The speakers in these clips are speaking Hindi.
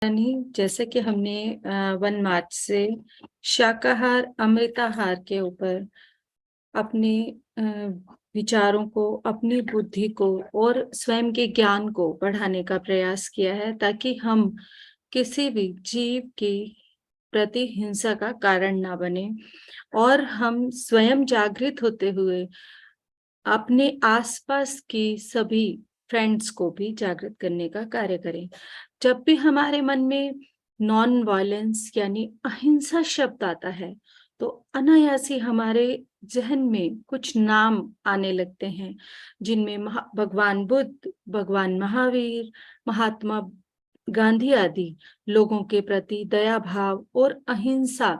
यानी जैसे कि हमने 1 मार्च से शाकाहार अमृताहार के ऊपर अपने अ, विचारों को, अपनी बुद्धि को और स्वयं के ज्ञान को बढ़ाने का प्रयास किया है, ताकि हम किसी भी जीव के प्रति हिंसा का कारण ना बने और हम स्वयं जागृत होते हुए अपने आसपास की सभी फ्रेंड्स को भी जागृत करने का कार्य करें। जब भी हमारे मन में नॉन वायलेंस यानी अहिंसा शब्द आता है, तो अनायास ही हमारे जहन में कुछ नाम आने लगते हैं, जिनमें भगवान बुद्ध, भगवान महावीर, महात्मा गांधी आदि लोगों के प्रति दया भाव और अहिंसा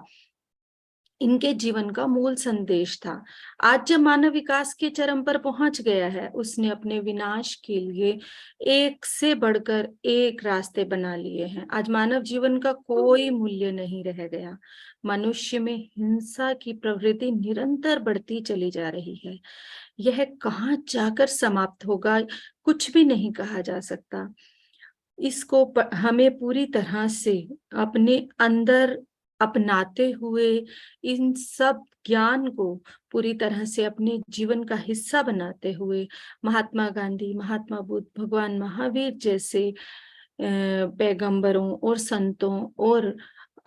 इनके जीवन का मूल संदेश था। आज जब मानव विकास के चरम पर पहुंच गया है, उसने अपने विनाश के लिए एक से बढ़कर एक रास्ते बना लिए हैं। आज मानव जीवन का कोई मूल्य नहीं रह गया। मनुष्य में हिंसा की प्रवृत्ति निरंतर बढ़ती चली जा रही है। यह कहाँ जाकर समाप्त होगा, कुछ भी नहीं कहा जा सकता। इसको हमें पूरी तरह से अपने अंदर अपनाते हुए, इन सब ज्ञान को पूरी तरह से अपने जीवन का हिस्सा बनाते हुए, महात्मा गांधी, महात्मा बुद्ध, भगवान महावीर जैसे पैगंबरों और संतों और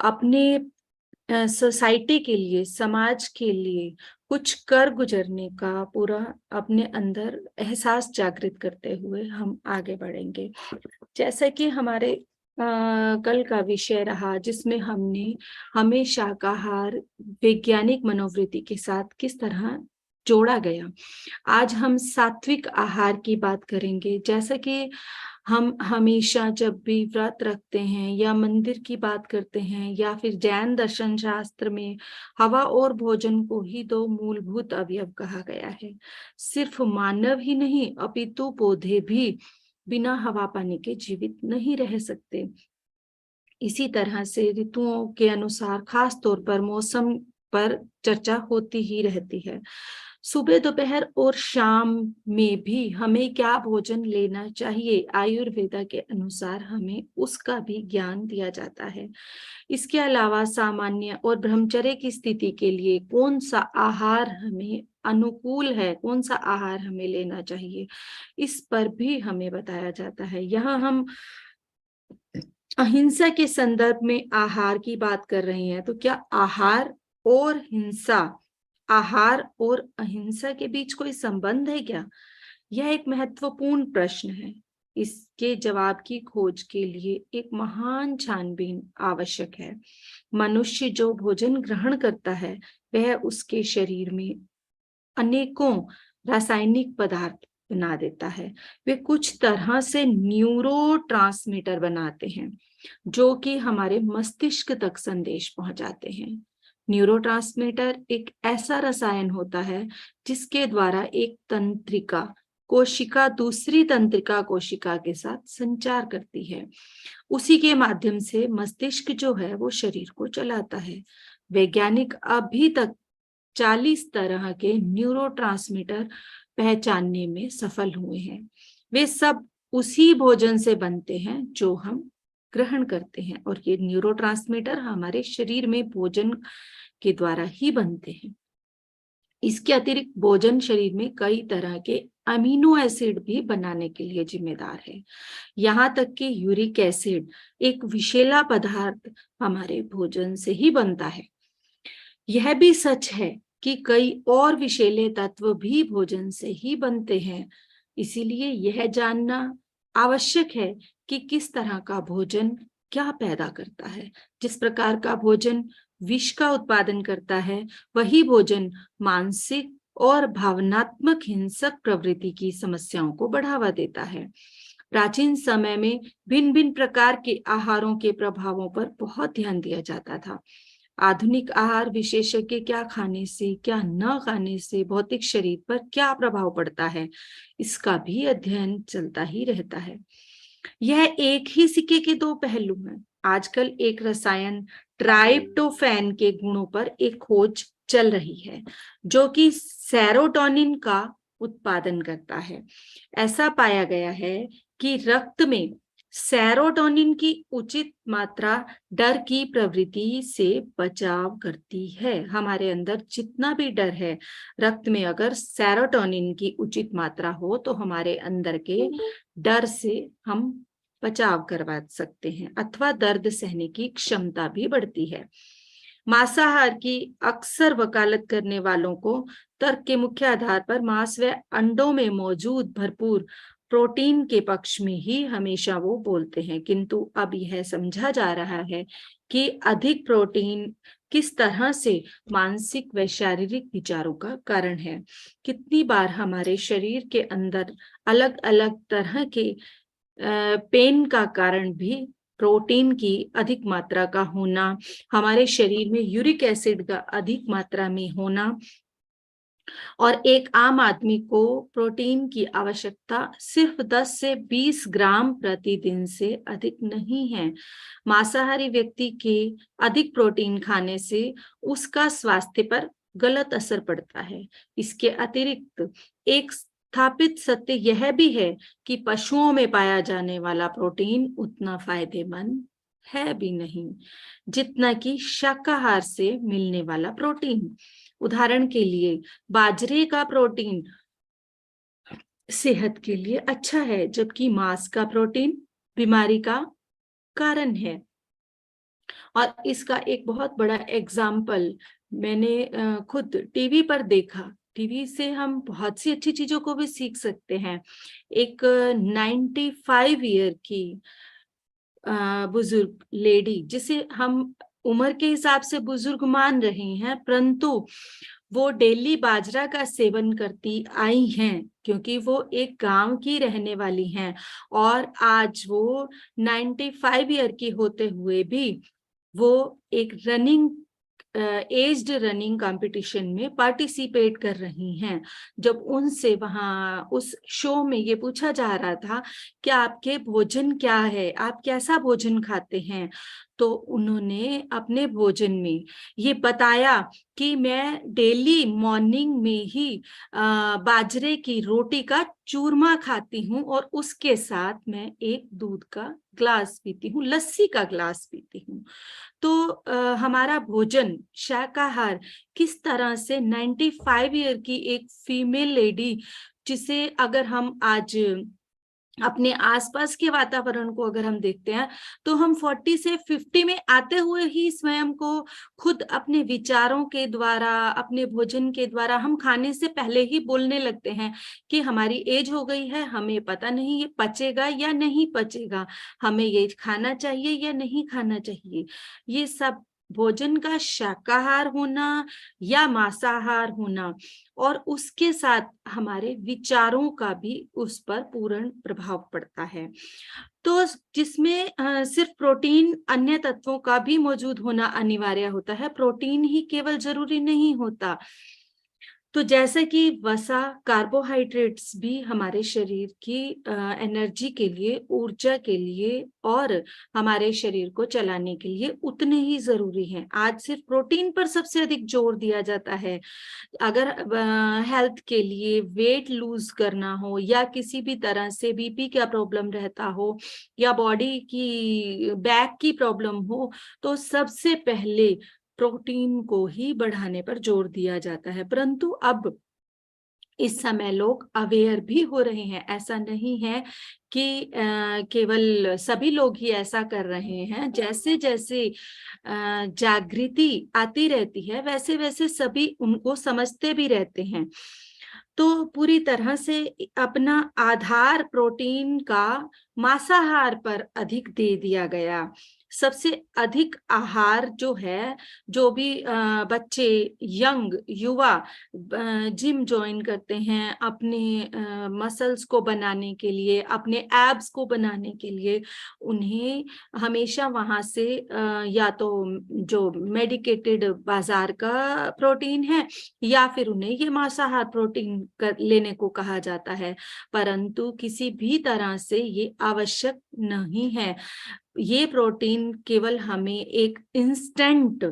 अपने सोसाइटी के लिए, समाज के लिए कुछ कर गुजरने का पूरा अपने अंदर एहसास जागृत करते हुए हम आगे बढ़ेंगे। जैसा कि हमारे कल का विषय रहा, जिसमें हमने हमें शाकाहार वैज्ञानिक मनोवृत्ति के साथ किस तरह जोड़ा गया। आज हम सात्विक आहार की बात करेंगे। जैसा कि हम हमेशा जब भी व्रत रखते हैं या मंदिर की बात करते हैं या फिर जैन दर्शन शास्त्र में हवा और भोजन को ही दो मूलभूत अवयव कहा गया है। सिर्फ मानव ही नहीं, अपितु पौधे भी बिना हवा पानी के जीवित नहीं रह सकते। इसी तरह से ऋतुओं के अनुसार खास तौर पर मौसम पर चर्चा होती ही रहती है। सुबह, दोपहर और शाम में भी हमें क्या भोजन लेना चाहिए, आयुर्वेदा के अनुसार हमें उसका भी ज्ञान दिया जाता है। इसके अलावा सामान्य और ब्रह्मचर्य की स्थिति के लिए कौन सा आहार हमें अनुकूल है, कौन सा आहार हमें लेना चाहिए, इस पर भी हमें बताया जाता है। यहाँ हम अहिंसा के संदर्भ में आहार की बात कर रहे हैं, तो क्या आहार और हिंसा, आहार और अहिंसा के बीच कोई संबंध है क्या? यह एक महत्वपूर्ण प्रश्न है। इसके जवाब की खोज के लिए एक महान छानबीन आवश्यक है। मनुष्य जो भोजन ग्रहण करता है, वह उसके शरीर में अनेकों रासायनिक पदार्थ बना देता है। वे कुछ तरह से न्यूरोट्रांसमीटर बनाते हैं, जो कि हमारे मस्तिष्क तक संदेश पहुंचाते हैं। न्यूरोट्रांसमीटर एक ऐसा रसायन होता है जिसके द्वारा एक तंत्रिका कोशिका दूसरी तंत्रिका कोशिका के साथ संचार करती है। उसी के माध्यम से मस्तिष्क जो है वो शरीर को चलाता है। वैज्ञानिक अभी तक 40 तरह के न्यूरोट्रांसमीटर पहचानने में सफल हुए हैं। वे सब उसी भोजन से बनते हैं जो हम ग्रहण करते हैं, और ये न्यूरोट्रांसमीटर हमारे शरीर में भोजन के द्वारा ही बनते हैं। इसके अतिरिक्त भोजन शरीर में कई तरह के अमीनो एसिड भी बनाने के लिए जिम्मेदार है। यहाँ तक कि यूरिक एसिड एक विषैला पदार्थ हमारे भोजन से ही बनता है। यह भी सच है कि कई और विषैले तत्व भी भोजन से ही बनते हैं। इसीलिए यह जानना आवश्यक है कि किस तरह का भोजन क्या पैदा करता है। जिस प्रकार का भोजन विष का उत्पादन करता है, वही भोजन मानसिक और भावनात्मक हिंसक प्रवृत्ति की समस्याओं को बढ़ावा देता है। प्राचीन समय में भिन्न भिन्न प्रकार के आहारों के प्रभावों पर बहुत ध्यान दिया जाता था। आधुनिक आहार विशेषज्ञ क्या खाने से, क्या न खाने से भौतिक शरीर पर क्या प्रभाव पड़ता है, इसका भी अध्ययन चलता ही रहता है। यह एक ही सिक्के के दो पहलू हैं। आजकल एक रसायन ट्राइप्टोफैन के गुणों पर एक खोज चल रही है, जो कि सेरोटोनिन का उत्पादन करता है। ऐसा पाया गया है कि रक्त में सेरोटोनिन की उचित मात्रा डर की प्रवृत्ति से बचाव करती है। हमारे अंदर जितना भी डर है, रक्त में अगर सेरोटोनिन की उचित मात्रा हो तो हमारे अंदर के डर से हम बचाव करवा सकते हैं अथवा दर्द सहने की क्षमता भी बढ़ती है। मांसाहार की अक्सर वकालत करने वालों को तर्क के मुख्य आधार पर मांस व अंडों में मौजूद भरपूर प्रोटीन के पक्ष में ही हमेशा वो बोलते हैं, किंतु अब यह समझा जा रहा है कि अधिक प्रोटीन किस तरह से मानसिक व शारीरिक विचारों का कारण है। कितनी बार हमारे शरीर के अंदर अलग अलग तरह के पेन का कारण भी प्रोटीन की अधिक मात्रा का होना, हमारे शरीर में यूरिक एसिड का अधिक मात्रा में होना, और एक आम आदमी को प्रोटीन की आवश्यकता सिर्फ 10 से 20 ग्राम प्रतिदिन से अधिक नहीं है। मांसाहारी व्यक्ति के अधिक प्रोटीन खाने से उसका स्वास्थ्य पर गलत असर पड़ता है। इसके अतिरिक्त एक स्थापित सत्य यह भी है कि पशुओं में पाया जाने वाला प्रोटीन उतना फायदेमंद है भी नहीं जितना कि शाकाहार से मिलने वाला प्रोटीन। उदाहरण के लिए बाजरे का प्रोटीन सेहत के लिए अच्छा है, जबकि मांस का प्रोटीन बीमारी का कारण है। और इसका एक बहुत बड़ा एग्जाम्पल मैंने खुद टीवी पर देखा। टीवी से हम बहुत सी अच्छी चीजों को भी सीख सकते हैं। एक 95 ईयर की बुजुर्ग लेडी, जिसे हम उम्र के हिसाब से बुजुर्ग मान रहे हैं, परंतु वो डेली बाजरा का सेवन करती आई हैं क्योंकि वो एक गांव की रहने वाली हैं, और आज वो 95 ईयर की होते हुए भी वो एक रनिंग एज्ड रनिंग कंपटीशन में पार्टिसिपेट कर रही हैं। जब उनसे वहां उस शो में ये पूछा जा रहा था कि आपके भोजन क्या है, आप कैसा भोजन खाते हैं, तो उन्होंने अपने भोजन में ये बताया कि मैं डेली मॉर्निंग में ही बाजरे की रोटी का चूरमा खाती हूँ और उसके साथ मैं एक दूध का ग्लास पीती हूँ, लस्सी का ग्लास पीती हूँ। तो हमारा भोजन शाकाहार किस तरह से 95 ईयर की एक फीमेल लेडी, जिसे अगर हम आज अपने आसपास के वातावरण को अगर हम देखते हैं तो हम 40 से 50 में आते हुए ही स्वयं को खुद अपने विचारों के द्वारा, अपने भोजन के द्वारा, हम खाने से पहले ही बोलने लगते हैं कि हमारी एज हो गई है, हमें पता नहीं ये पचेगा या नहीं पचेगा, हमें ये खाना चाहिए या नहीं खाना चाहिए। ये सब भोजन का शाकाहार होना या मांसाहार होना और उसके साथ हमारे विचारों का भी उस पर पूर्ण प्रभाव पड़ता है। तो जिसमें सिर्फ प्रोटीन, अन्य तत्वों का भी मौजूद होना अनिवार्य होता है, प्रोटीन ही केवल जरूरी नहीं होता। तो जैसे कि वसा, कार्बोहाइड्रेट्स भी हमारे शरीर की एनर्जी के लिए, ऊर्जा के लिए और हमारे शरीर को चलाने के लिए उतने ही जरूरी हैं। आज सिर्फ प्रोटीन पर सबसे अधिक जोर दिया जाता है। अगर हेल्थ के लिए वेट लूज करना हो या किसी भी तरह से बीपी का प्रॉब्लम रहता हो या बॉडी की बैक की प्रॉब्लम हो, तो सबसे पहले प्रोटीन को ही बढ़ाने पर जोर दिया जाता है। परंतु अब इस समय लोग अवेयर भी हो रहे हैं। ऐसा नहीं है कि केवल सभी लोग ही ऐसा कर रहे हैं। जैसे जैसे जागृति आती रहती है वैसे वैसे सभी उनको समझते भी रहते हैं। तो पूरी तरह से अपना आधार प्रोटीन का मांसाहार पर अधिक दे दिया गया। सबसे अधिक आहार जो है, जो भी बच्चे, यंग युवा जिम ज्वाइन करते हैं अपने मसल्स को बनाने के लिए, अपने एब्स को बनाने के लिए, उन्हें हमेशा वहां से या तो जो मेडिकेटेड बाजार का प्रोटीन है या फिर उन्हें ये मांसाहार प्रोटीन लेने को कहा जाता है। परंतु किसी भी तरह से ये आवश्यक नहीं है। ये प्रोटीन केवल हमें एक इंस्टेंट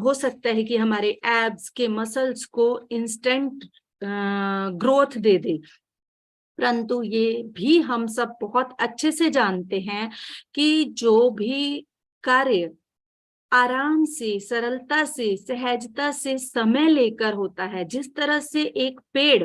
हो सकता है कि हमारे एब्स के मसल्स को इंस्टेंट ग्रोथ दे दे, परंतु ये भी हम सब बहुत अच्छे से जानते हैं कि जो भी कार्य आराम से, सरलता से, सहजता से, समय लेकर होता है, जिस तरह से एक पेड़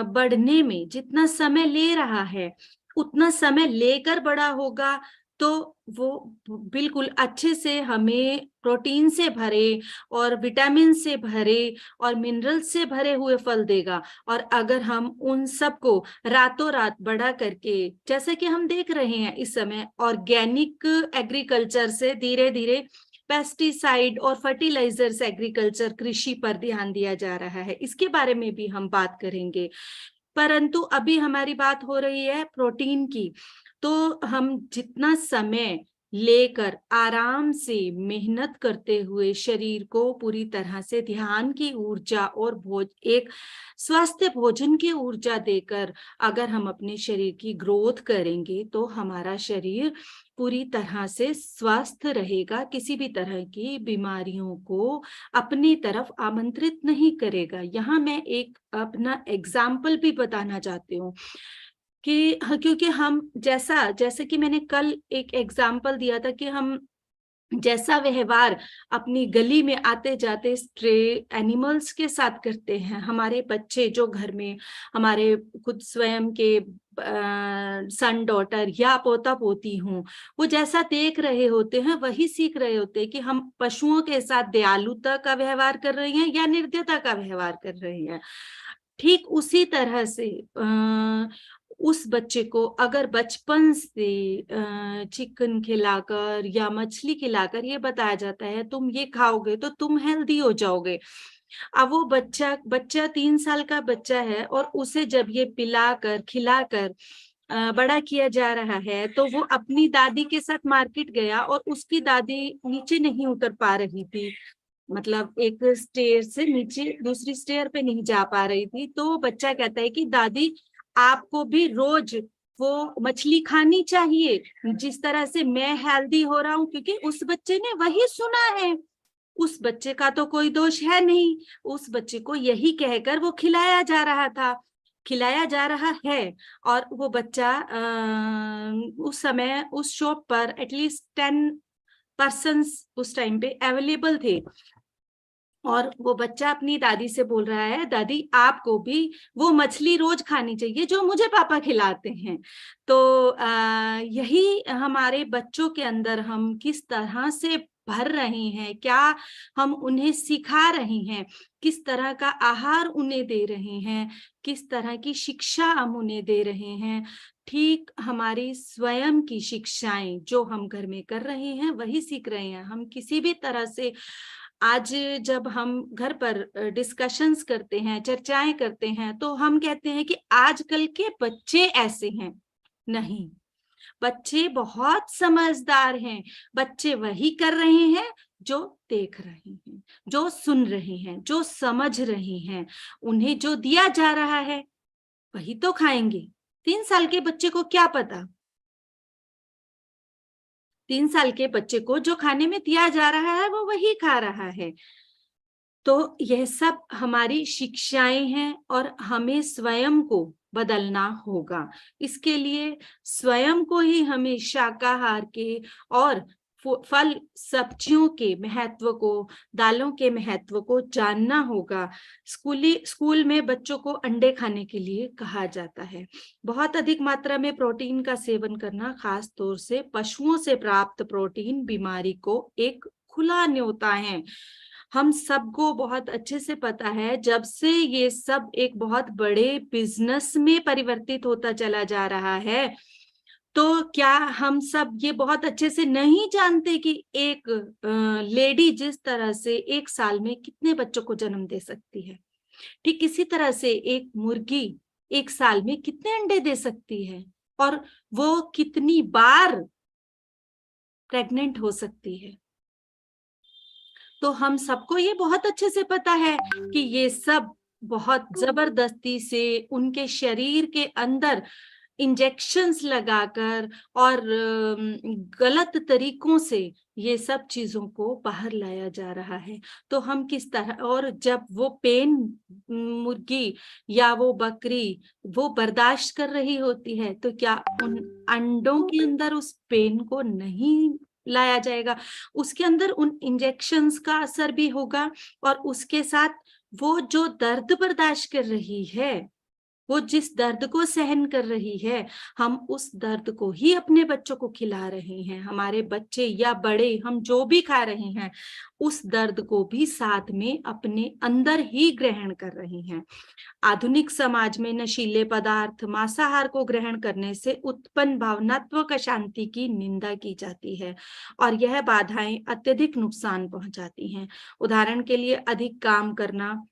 बढ़ने में जितना समय ले रहा है उतना समय लेकर बड़ा होगा, तो वो बिल्कुल अच्छे से हमें प्रोटीन से भरे और विटामिन से भरे और मिनरल से भरे हुए फल देगा। और अगर हम उन सबको रातों रात बड़ा करके, जैसे कि हम देख रहे हैं इस समय ऑर्गेनिक एग्रीकल्चर से धीरे धीरे पेस्टिसाइड और फर्टिलाइजर्स एग्रीकल्चर कृषि पर ध्यान दिया जा रहा है, इसके बारे में भी हम बात करेंगे। परंतु अभी हमारी बात हो रही है प्रोटीन की। तो हम जितना समय लेकर आराम से मेहनत करते हुए शरीर को पूरी तरह से ध्यान की ऊर्जा और एक स्वस्थ भोजन की ऊर्जा देकर अगर हम अपने शरीर की ग्रोथ करेंगे तो हमारा शरीर पूरी तरह से स्वस्थ रहेगा, किसी भी तरह की बीमारियों को अपनी तरफ आमंत्रित नहीं करेगा। यहाँ मैं एक अपना एग्जाम्पल भी बताना चाहती हूँ कि क्योंकि हम जैसे कि मैंने कल एक एग्जाम्पल दिया था कि हम जैसा व्यवहार अपनी गली में आते जाते स्ट्रे एनिमल्स के साथ करते हैं, हमारे बच्चे जो घर में हमारे खुद स्वयं के सन डॉटर या पोता पोती हूँ, वो जैसा देख रहे होते हैं वही सीख रहे होते हैं कि हम पशुओं के साथ दयालुता का व्यवहार कर रहे हैं या निर्दयता का व्यवहार कर रहे हैं। ठीक उसी तरह से उस बच्चे को अगर बचपन से चिकन खिलाकर या मछली खिलाकर ये बताया जाता है तुम ये खाओगे तो तुम हेल्दी हो जाओगे। अब वो बच्चा 3 साल का बच्चा है और उसे जब ये पिलाकर खिलाकर बड़ा किया जा रहा है, तो वो अपनी दादी के साथ मार्केट गया और उसकी दादी नीचे नहीं उतर पा रही थी, मतलब एक स्टेयर से नीचे दूसरी स्टेयर पे नहीं जा पा रही थी। तो बच्चा कहता है कि दादी आपको भी रोज वो मछली खानी चाहिए जिस तरह से मैं हेल्दी हो रहा हूँ, क्योंकि उस बच्चे ने वही सुना है। उस बच्चे का तो कोई दोष है नहीं, उस बच्चे को यही कहकर वो खिलाया जा रहा था, खिलाया जा रहा है। और वो बच्चा उस समय उस शॉप पर एटलीस्ट 10 पर्सन्स उस टाइम पे अवेलेबल थे और वो बच्चा अपनी दादी से बोल रहा है दादी आपको भी वो मछली रोज खानी चाहिए जो मुझे पापा खिलाते हैं। तो यही हमारे बच्चों के अंदर हम किस तरह से भर रहे हैं, क्या हम उन्हें सिखा रहे हैं, किस तरह का आहार उन्हें दे रहे हैं, किस तरह की शिक्षा हम उन्हें दे रहे हैं। ठीक हमारी स्वयं की शिक्षाएं जो हम घर में कर रहे हैं वही सीख रहे हैं। हम किसी भी तरह से आज जब हम घर पर डिस्कशंस करते हैं, चर्चाएं करते हैं, तो हम कहते हैं कि आजकल के बच्चे ऐसे हैं। नहीं, बच्चे बहुत समझदार हैं। बच्चे वही कर रहे हैं जो देख रहे हैं, जो सुन रहे हैं, जो समझ रहे हैं। उन्हें जो दिया जा रहा है वही तो खाएंगे। 3 साल के बच्चे को क्या पता? 3 साल के बच्चे को जो खाने में दिया जा रहा है वो वही खा रहा है। तो यह सब हमारी शिक्षाएं हैं और हमें स्वयं को बदलना होगा। इसके लिए स्वयं को ही हमें शाकाहार के और फल सब्जियों के महत्व को, दालों के महत्व को जानना होगा। स्कूल में बच्चों को अंडे खाने के लिए कहा जाता है। बहुत अधिक मात्रा में प्रोटीन का सेवन करना, खास तौर से पशुओं से प्राप्त प्रोटीन, बीमारी को एक खुला न्योता है। हम सबको बहुत अच्छे से पता है जब से ये सब एक बहुत बड़े बिजनेस में परिवर्तित होता चला जा रहा है, तो क्या हम सब ये बहुत अच्छे से नहीं जानते कि एक लेडी जिस तरह से 1 साल में कितने बच्चों को जन्म दे सकती है, ठीक इसी तरह से एक मुर्गी 1 साल में कितने अंडे दे सकती है और वो कितनी बार प्रेग्नेंट हो सकती है। तो हम सबको ये बहुत अच्छे से पता है कि ये सब बहुत जबरदस्ती से उनके शरीर के अंदर इंजेक्शंस लगाकर और गलत तरीकों से ये सब चीजों को बाहर लाया जा रहा है। तो हम किस तरह, और जब वो पेन मुर्गी या वो बकरी वो बर्दाश्त कर रही होती है, तो क्या उन अंडों के अंदर उस पेन को नहीं लाया जाएगा? उसके अंदर उन इंजेक्शंस का असर भी होगा, और उसके साथ वो जो दर्द बर्दाश्त कर रही है, वो जिस दर्द को सहन कर रही है, हम उस दर्द को ही अपने बच्चों को खिला रहे हैं। हमारे बच्चे या बड़े, हम जो भी खा रहे हैं, उस दर्द को भी साथ में अपने अंदर ही ग्रहण कर रहे हैं। आधुनिक समाज में नशीले पदार्थ, मांसाहार को ग्रहण करने से उत्पन्न भावनात्मक अशांति की निंदा की जाती है, और यह बाधाएं अत्यधिक नुकसान पहुंचाती हैं। उदाहरण के लिए, अधिक काम करना,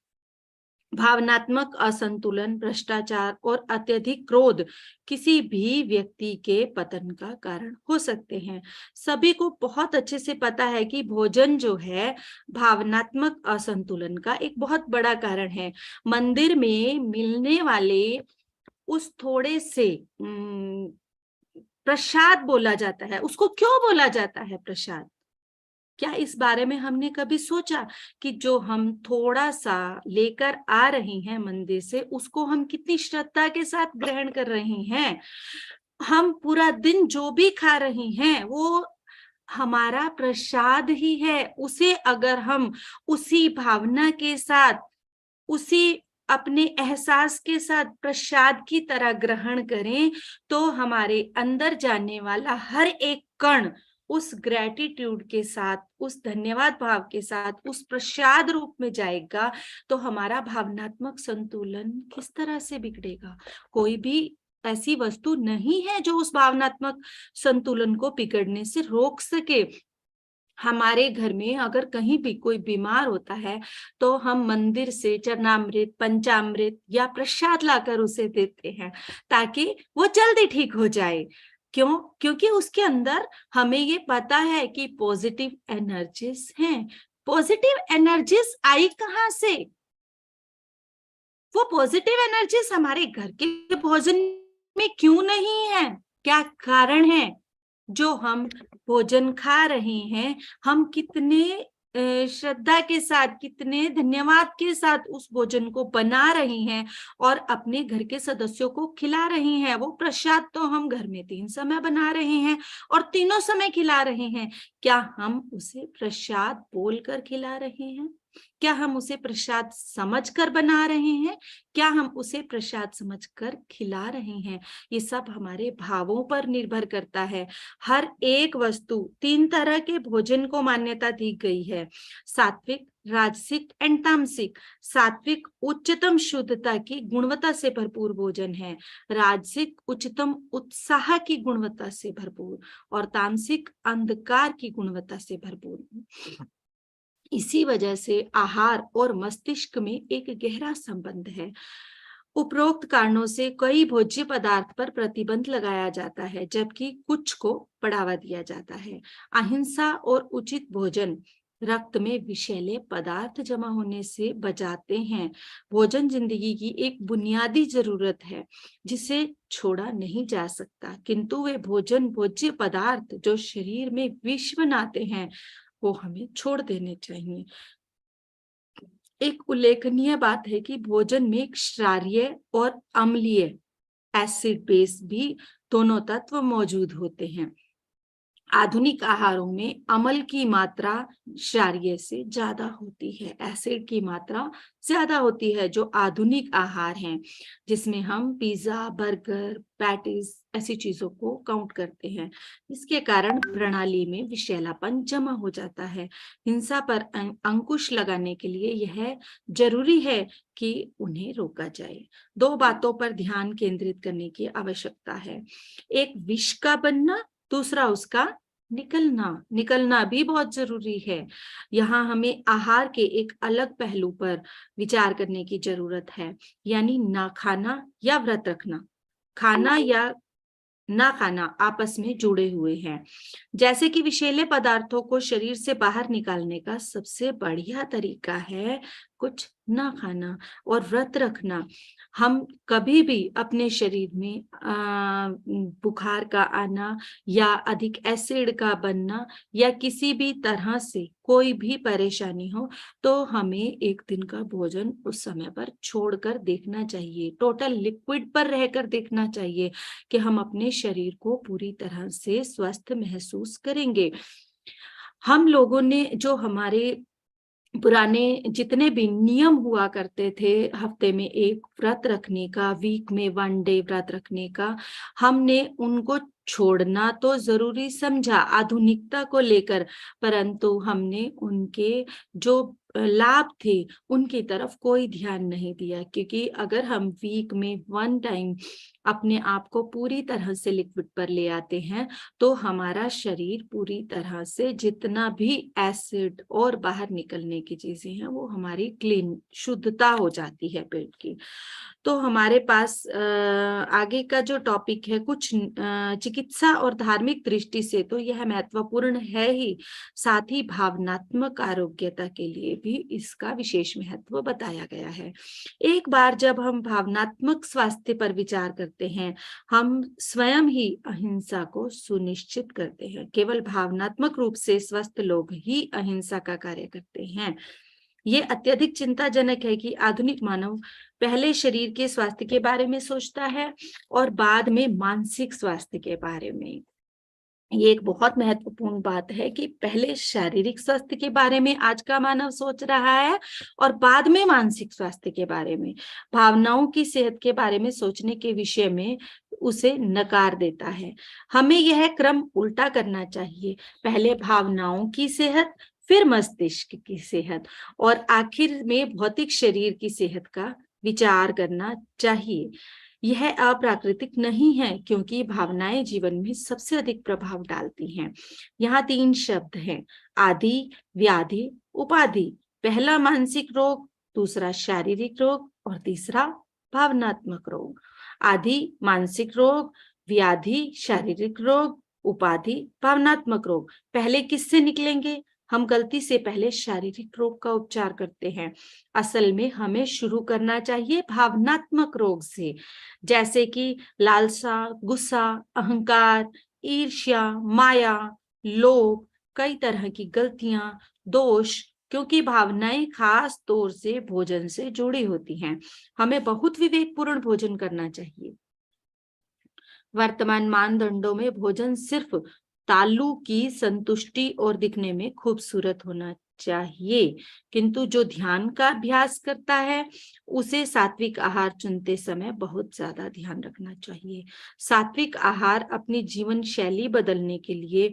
भावनात्मक असंतुलन, भ्रष्टाचार और अत्यधिक क्रोध किसी भी व्यक्ति के पतन का कारण हो सकते हैं। सभी को बहुत अच्छे से पता है कि भोजन जो है भावनात्मक असंतुलन का एक बहुत बड़ा कारण है। मंदिर में मिलने वाले उस थोड़े से प्रसाद बोला जाता है, उसको क्यों बोला जाता है प्रसाद? क्या इस बारे में हमने कभी सोचा कि जो हम थोड़ा सा लेकर आ रहे हैं मंदिर से, उसको हम कितनी श्रद्धा के साथ ग्रहण कर रहे हैं? हम पूरा दिन जो भी खा रहे हैं वो हमारा प्रसाद ही है। उसे अगर हम उसी भावना के साथ, उसी अपने एहसास के साथ प्रसाद की तरह ग्रहण करें, तो हमारे अंदर जाने वाला हर एक कण उस ग्रेटिट्यूड के साथ, उस धन्यवाद भाव के साथ, उस प्रसाद रूप में जाएगा। तो हमारा भावनात्मक संतुलन किस तरह से बिगड़ेगा? कोई भी ऐसी वस्तु नहीं है जो उस भावनात्मक संतुलन को बिगड़ने से रोक सके। हमारे घर में अगर कहीं भी कोई बीमार होता है, तो हम मंदिर से चरणामृत, पंचामृत या प्रसाद लाकर उसे देते हैं, ताकि वो जल्दी ठीक हो जाए। क्यों? क्योंकि उसके अंदर हमें ये पता है कि पॉजिटिव एनर्जीज हैं। पॉजिटिव एनर्जीज आई कहाँ से? वो पॉजिटिव एनर्जीज हमारे घर के भोजन में क्यों नहीं है? क्या कारण है? जो हम भोजन खा रहे हैं, हम कितने श्रद्धा के साथ, कितने धन्यवाद के साथ उस भोजन को बना रहे हैं और अपने घर के सदस्यों को खिला रहे हैं। वो प्रसाद तो हम घर में 3 समय बना रहे हैं और तीनों समय खिला रहे हैं। क्या हम उसे प्रसाद बोलकर खिला रहे हैं? क्या हम उसे प्रसाद समझकर बना रहे हैं? क्या हम उसे प्रसाद समझकर खिला रहे हैं? ये सब हमारे भावों पर निर्भर करता है। हर एक वस्तु, 3 तरह के भोजन को मान्यता दी गई है: सात्विक, राजसिक एंड तामसिक। सात्विक उच्चतम शुद्धता की गुणवत्ता से भरपूर भोजन है, राजसिक उच्चतम उत्साह की गुणवत्ता से भरपूर, और तामसिक अंधकार की गुणवत्ता से भरपूर। इसी वजह से आहार और मस्तिष्क में एक गहरा संबंध है। उपरोक्त कारणों से कई भोज्य पदार्थ पर प्रतिबंध लगाया जाता है, जबकि कुछ को बढ़ावा दिया जाता है। अहिंसा और उचित भोजन रक्त में विषैले पदार्थ जमा होने से बचाते हैं। भोजन जिंदगी की एक बुनियादी जरूरत है जिसे छोड़ा नहीं जा सकता, किंतु वे भोज्य पदार्थ जो शरीर में विष बनाते हैं, वो हमें छोड़ देने चाहिए। एक उल्लेखनीय बात है कि भोजन में क्षारीय और अम्लीय एसिड बेस भी दोनों तत्व मौजूद होते हैं। आधुनिक आहारों में अम्ल की मात्रा क्षारीय से ज्यादा होती है, एसिड की मात्रा ज्यादा होती है जो आधुनिक आहार हैं, जिसमें हम पिज्जा, बर्गर, पैटीज ऐसी चीजों को काउंट करते हैं। इसके कारण प्रणाली में विषैलापन जमा हो जाता है। हिंसा पर अंकुश लगाने के लिए यह जरूरी है कि उन्हें रोका जाए। 2 बातों पर ध्यान केंद्रित करने की आवश्यकता है: एक विष का बनना, दूसरा उसका निकलना भी बहुत जरूरी है। यहाँ हमें आहार के एक अलग पहलू पर विचार करने की जरूरत है, यानी ना खाना या व्रत रखना। खाना या ना खाना आपस में जुड़े हुए हैं। जैसे कि विषैले पदार्थों को शरीर से बाहर निकालने का सबसे बढ़िया तरीका है कुछ ना खाना और व्रत रखना। हम कभी भी अपने शरीर में बुखार का आना या अधिक एसिड का बनना या किसी भी तरह से कोई भी परेशानी हो तो हमें एक दिन का भोजन उस समय पर छोड़कर देखना चाहिए, टोटल लिक्विड पर रहकर देखना चाहिए कि हम अपने शरीर को पूरी तरह से स्वस्थ महसूस करेंगे। हम लोगों ने जो हमारे पुराने जितने भी नियम हुआ करते थे, हफ्ते में एक व्रत रखने का, वीक में 1 डे व्रत रखने का, हमने उनको छोड़ना तो जरूरी समझा आधुनिकता को लेकर, परंतु हमने उनके जो लाभ थे उनकी तरफ कोई ध्यान नहीं दिया। क्योंकि अगर हम वीक में 1 टाइम अपने आप को पूरी तरह से लिक्विड पर ले आते हैं तो हमारा शरीर पूरी तरह से जितना भी एसिड और बाहर निकलने की चीजें हैं वो हमारी क्लीन शुद्धता हो जाती है पेट की। तो हमारे पास आगे का जो टॉपिक है कुछ चिकित्सा और धार्मिक दृष्टि से तो यह महत्वपूर्ण है ही, साथ ही भावनात्मक आरोग्यता के लिए भी इसका विशेष महत्व बताया गया है। एक बार जब हम भावनात्मक स्वास्थ्य पर विचार करते हैं, हम स्वयं ही अहिंसा को सुनिश्चित करते हैं। केवल भावनात्मक रूप से स्वस्थ लोग ही अहिंसा का कार्य करते हैं। ये अत्यधिक चिंताजनक है कि आधुनिक मानव पहले शरीर के स्वास्थ्य के बारे में सोचता है और बाद में मानसिक स्वास्थ्य के बारे में। ये एक बहुत महत्वपूर्ण बात है कि पहले शारीरिक स्वास्थ्य के बारे में आज का मानव सोच रहा है और बाद में मानसिक स्वास्थ्य के बारे में, भावनाओं की सेहत के बारे में सोचने के विषय में उसे नकार देता है। हमें यह क्रम उल्टा करना चाहिए, पहले भावनाओं की सेहत, फिर मस्तिष्क की सेहत और आखिर में भौतिक शरीर की सेहत का विचार करना चाहिए। यह अप्राकृतिक नहीं है क्योंकि भावनाएं जीवन में सबसे अधिक प्रभाव डालती हैं। यहाँ 3 शब्द हैं, आदि, व्याधि, उपाधि। पहला मानसिक रोग, दूसरा शारीरिक रोग और तीसरा भावनात्मक रोग। आदि मानसिक रोग, व्याधि शारीरिक रोग, उपाधि भावनात्मक रोग। पहले किससे निकलेंगे? हम गलती से पहले शारीरिक रोग का उपचार करते हैं। असल में हमें शुरू करना चाहिए भावनात्मक रोग से, जैसे कि लालसा, गुस्सा, अहंकार, ईर्ष्या, माया, लोभ, कई तरह की गलतियां, दोष, क्योंकि भावनाएं खास तौर से भोजन से जुड़ी होती हैं। हमें बहुत विवेकपूर्ण भोजन करना चाहिए। वर्तमान मानदंडों में भोजन सिर्फ तालू की संतुष्टि और दिखने में खूबसूरत होना चाहिए, किंतु जो ध्यान का अभ्यास करता है उसे सात्विक आहार चुनते समय बहुत ज्यादा ध्यान रखना चाहिए। सात्विक आहार अपनी जीवन शैली बदलने के लिए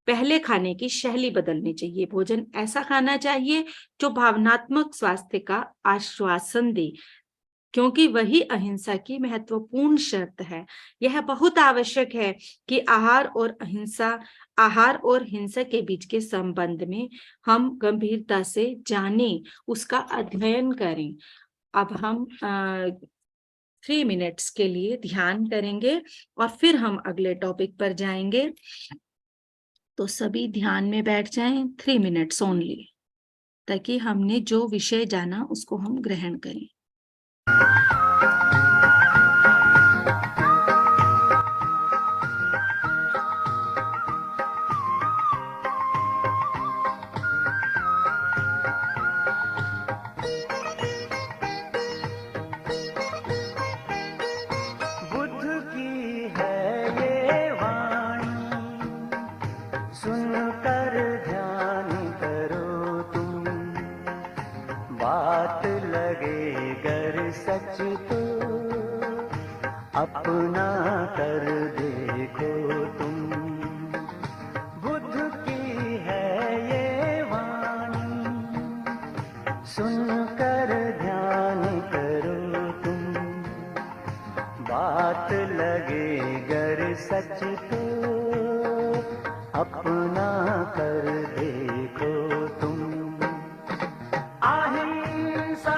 पहले खाने की शैली बदलनी चाहिए। भोजन ऐसा खाना चाहिए जो भावनात्मक स्वास्थ्य का आश्वासन दे, क्योंकि वही अहिंसा की महत्वपूर्ण शर्त है। यह बहुत आवश्यक है कि आहार और हिंसा के बीच के संबंध में हम गंभीरता से जानें, उसका अध्ययन करें। अब हम 3 मिनट्स के लिए ध्यान करेंगे और फिर हम अगले टॉपिक पर जाएंगे। तो सभी ध्यान में बैठ जाएं 3 मिनट्स ओनली, ताकि हमने जो विषय जाना उसको हम ग्रहण करें। सुनकर ध्यान करो तुम, बात लगे गर सच तो अपना कर देखो तुम। बुद्ध की है ये वाणी, सुनकर ध्यान करो तुम, बात लगे गर सच तो अपना कर देखो तुम। अहिंसा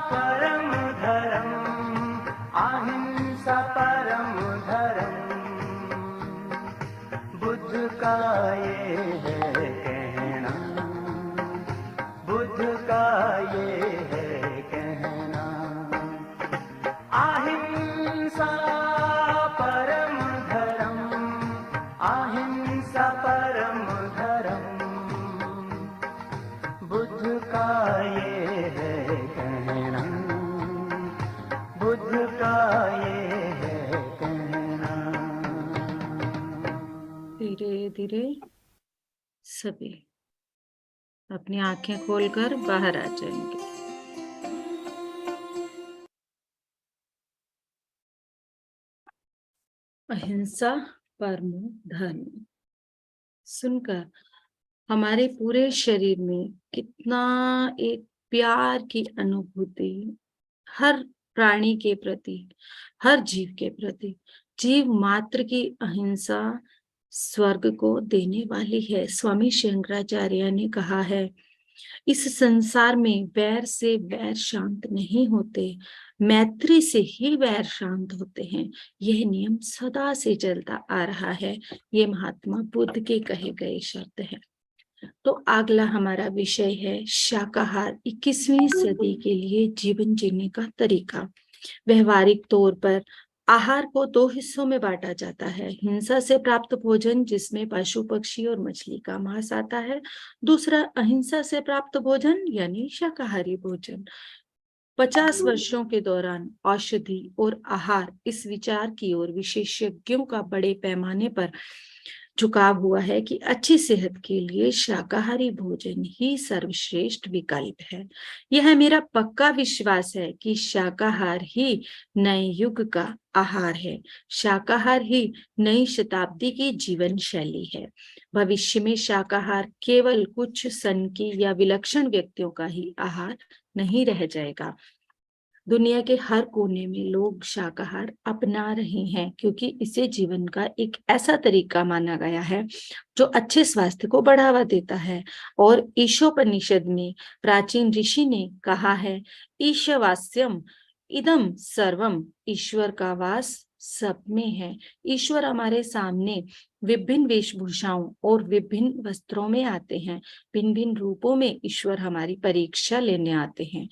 परम धर्म, अहिंसा परम धर्म, बुद्ध का ये है कहना, बुद्ध का ये सभी अपनी आंखें खोलकर बाहर आ जाएंगे। अहिंसा परमो धर्म सुनकर हमारे पूरे शरीर में कितना एक प्यार की अनुभूति हर प्राणी के प्रति, हर जीव के प्रति, जीव मात्र की अहिंसा स्वर्ग को देने वाली है। स्वामी शंकराचार्य ने कहा है, इस संसार में वैर से वैर शांत नहीं होते, मैत्री से ही वैर शांत होते हैं। यह नियम सदा से चलता आ रहा है। ये महात्मा बुद्ध के कहे गए शब्द हैं। तो अगला हमारा विषय है शाकाहार 21वीं सदी के लिए जीवन जीने का तरीका। व्यवहारिक तौर पर आहार को दो हिस्सों में बांटा जाता है, हिंसा से प्राप्त भोजन जिसमें पशु पक्षी और मछली का मांस आता है, दूसरा अहिंसा से प्राप्त भोजन यानी शाकाहारी भोजन। 50 वर्षों के दौरान औषधि और आहार इस विचार की ओर विशेषज्ञों का बड़े पैमाने पर झुकाव हुआ है कि अच्छी सेहत के लिए शाकाहारी भोजन ही सर्वश्रेष्ठ विकल्प है। यह मेरा पक्का विश्वास है कि शाकाहार ही नए युग का आहार है। शाकाहार ही नई शताब्दी की जीवन शैली है। भविष्य में शाकाहार केवल कुछ सनकी या विलक्षण व्यक्तियों का ही आहार नहीं रह जाएगा। दुनिया के हर कोने में लोग शाकाहार अपना रहे हैं क्योंकि इसे जीवन का एक ऐसा तरीका माना गया है जो अच्छे स्वास्थ्य को बढ़ावा देता है। और ईशोपनिषद में प्राचीन ऋषि ने कहा है, ईशवास्यम इदम सर्वम, ईश्वर का वास सब में है। ईश्वर हमारे सामने विभिन्न वेशभूषाओं और विभिन्न वस्त्रों में आते हैं। भिन्न भिन्न रूपों में ईश्वर हमारी परीक्षा लेने आते हैं।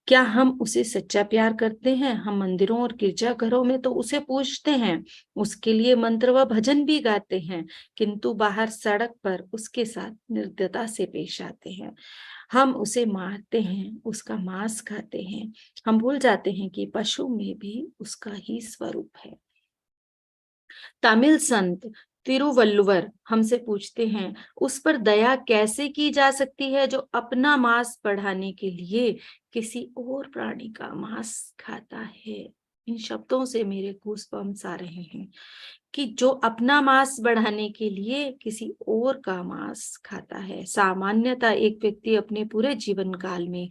क्या हम उसे सच्चा प्यार करते हैं? हम मंदिरों और गिरजाघरों में तो उसे पूजते हैं, उसके लिए मंत्र व भजन भी गाते हैं, किंतु बाहर सड़क पर उसके साथ निर्दयता से पेश आते हैं। हम उसे मारते हैं, उसका मांस खाते हैं। हम भूल जाते हैं कि पशु में भी उसका ही स्वरूप है। तमिल संत तिरुवल्लुवर हमसे पूछते हैं, उस पर दया कैसे की जा सकती है जो अपना मांस बढ़ाने के लिए किसी और प्राणी का मांस खाता है। इन शब्दों से मेरे गूज़बम्स आ रहे हैं कि जो अपना मांस बढ़ाने के लिए किसी और का मांस खाता है। सामान्यतः एक व्यक्ति अपने पूरे जीवन काल में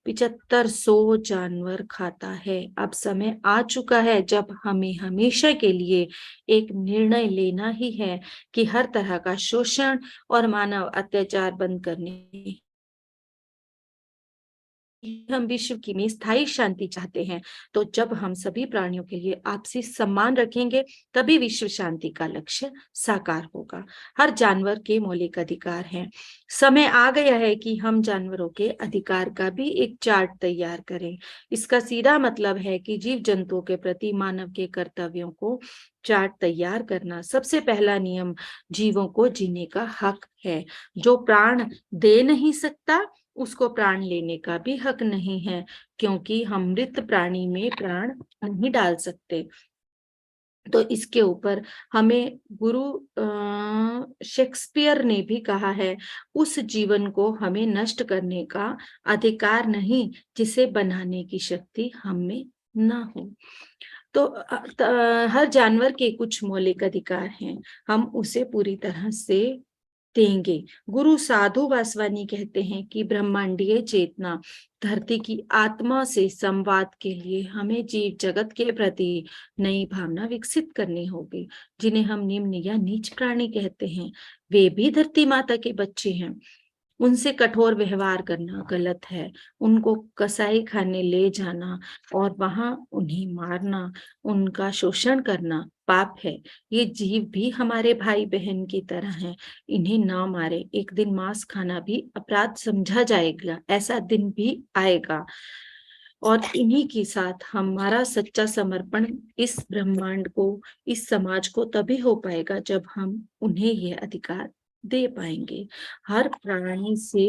7500 जानवर खाता है। अब समय आ चुका है जब हमें हमेशा के लिए एक निर्णय लेना ही है कि हर तरह का शोषण और मानव अत्याचार बंद करने हम विश्व की में स्थायी शांति चाहते हैं। तो जब हम सभी प्राणियों के लिए आपसी सम्मान रखेंगे तभी विश्व शांति का लक्ष्य साकार होगा। हर जानवर के मौलिक अधिकार हैं। समय आ गया है कि हम जानवरों के अधिकार का भी एक चार्ट तैयार करें। इसका सीधा मतलब है कि जीव जंतुओं के प्रति मानव के कर्तव्यों को चार्ट तैयार करना। सबसे पहला नियम जीवों को जीने का हक है। जो प्राण दे नहीं सकता उसको प्राण लेने का भी हक नहीं है, क्योंकि हम मृत प्राणी में प्राण नहीं डाल सकते। तो इसके ऊपर हमें गुरु शेक्सपियर ने भी कहा है, उस जीवन को हमें नष्ट करने का अधिकार नहीं जिसे बनाने की शक्ति हमें ना हो। तो हर जानवर के कुछ मौलिक अधिकार हैं, हम उसे पूरी तरह से देंगे। गुरु साधु वासवानी कहते हैं कि ब्रह्मांडीय चेतना धरती की आत्मा से संवाद के लिए हमें जीव जगत के प्रति नई भावना विकसित करनी होगी। जिन्हें हम निम्न या नीच प्राणी कहते हैं, वे भी धरती माता के बच्चे हैं। उनसे कठोर व्यवहार करना गलत है। उनको कसाई खाने ले जाना और वहां उन्हें मारना, उनका शोषण करना पाप है। ये जीव भी हमारे भाई बहन की तरह हैं, इन्हें ना मारे। एक दिन मांस खाना भी अपराध समझा जाएगा, ऐसा दिन भी आएगा। और इन्हीं के साथ हमारा सच्चा समर्पण इस ब्रह्मांड को, इस समाज को तभी हो पाएगा जब हम उन्हें यह अधिकार दे पाएंगे। हर प्राणी से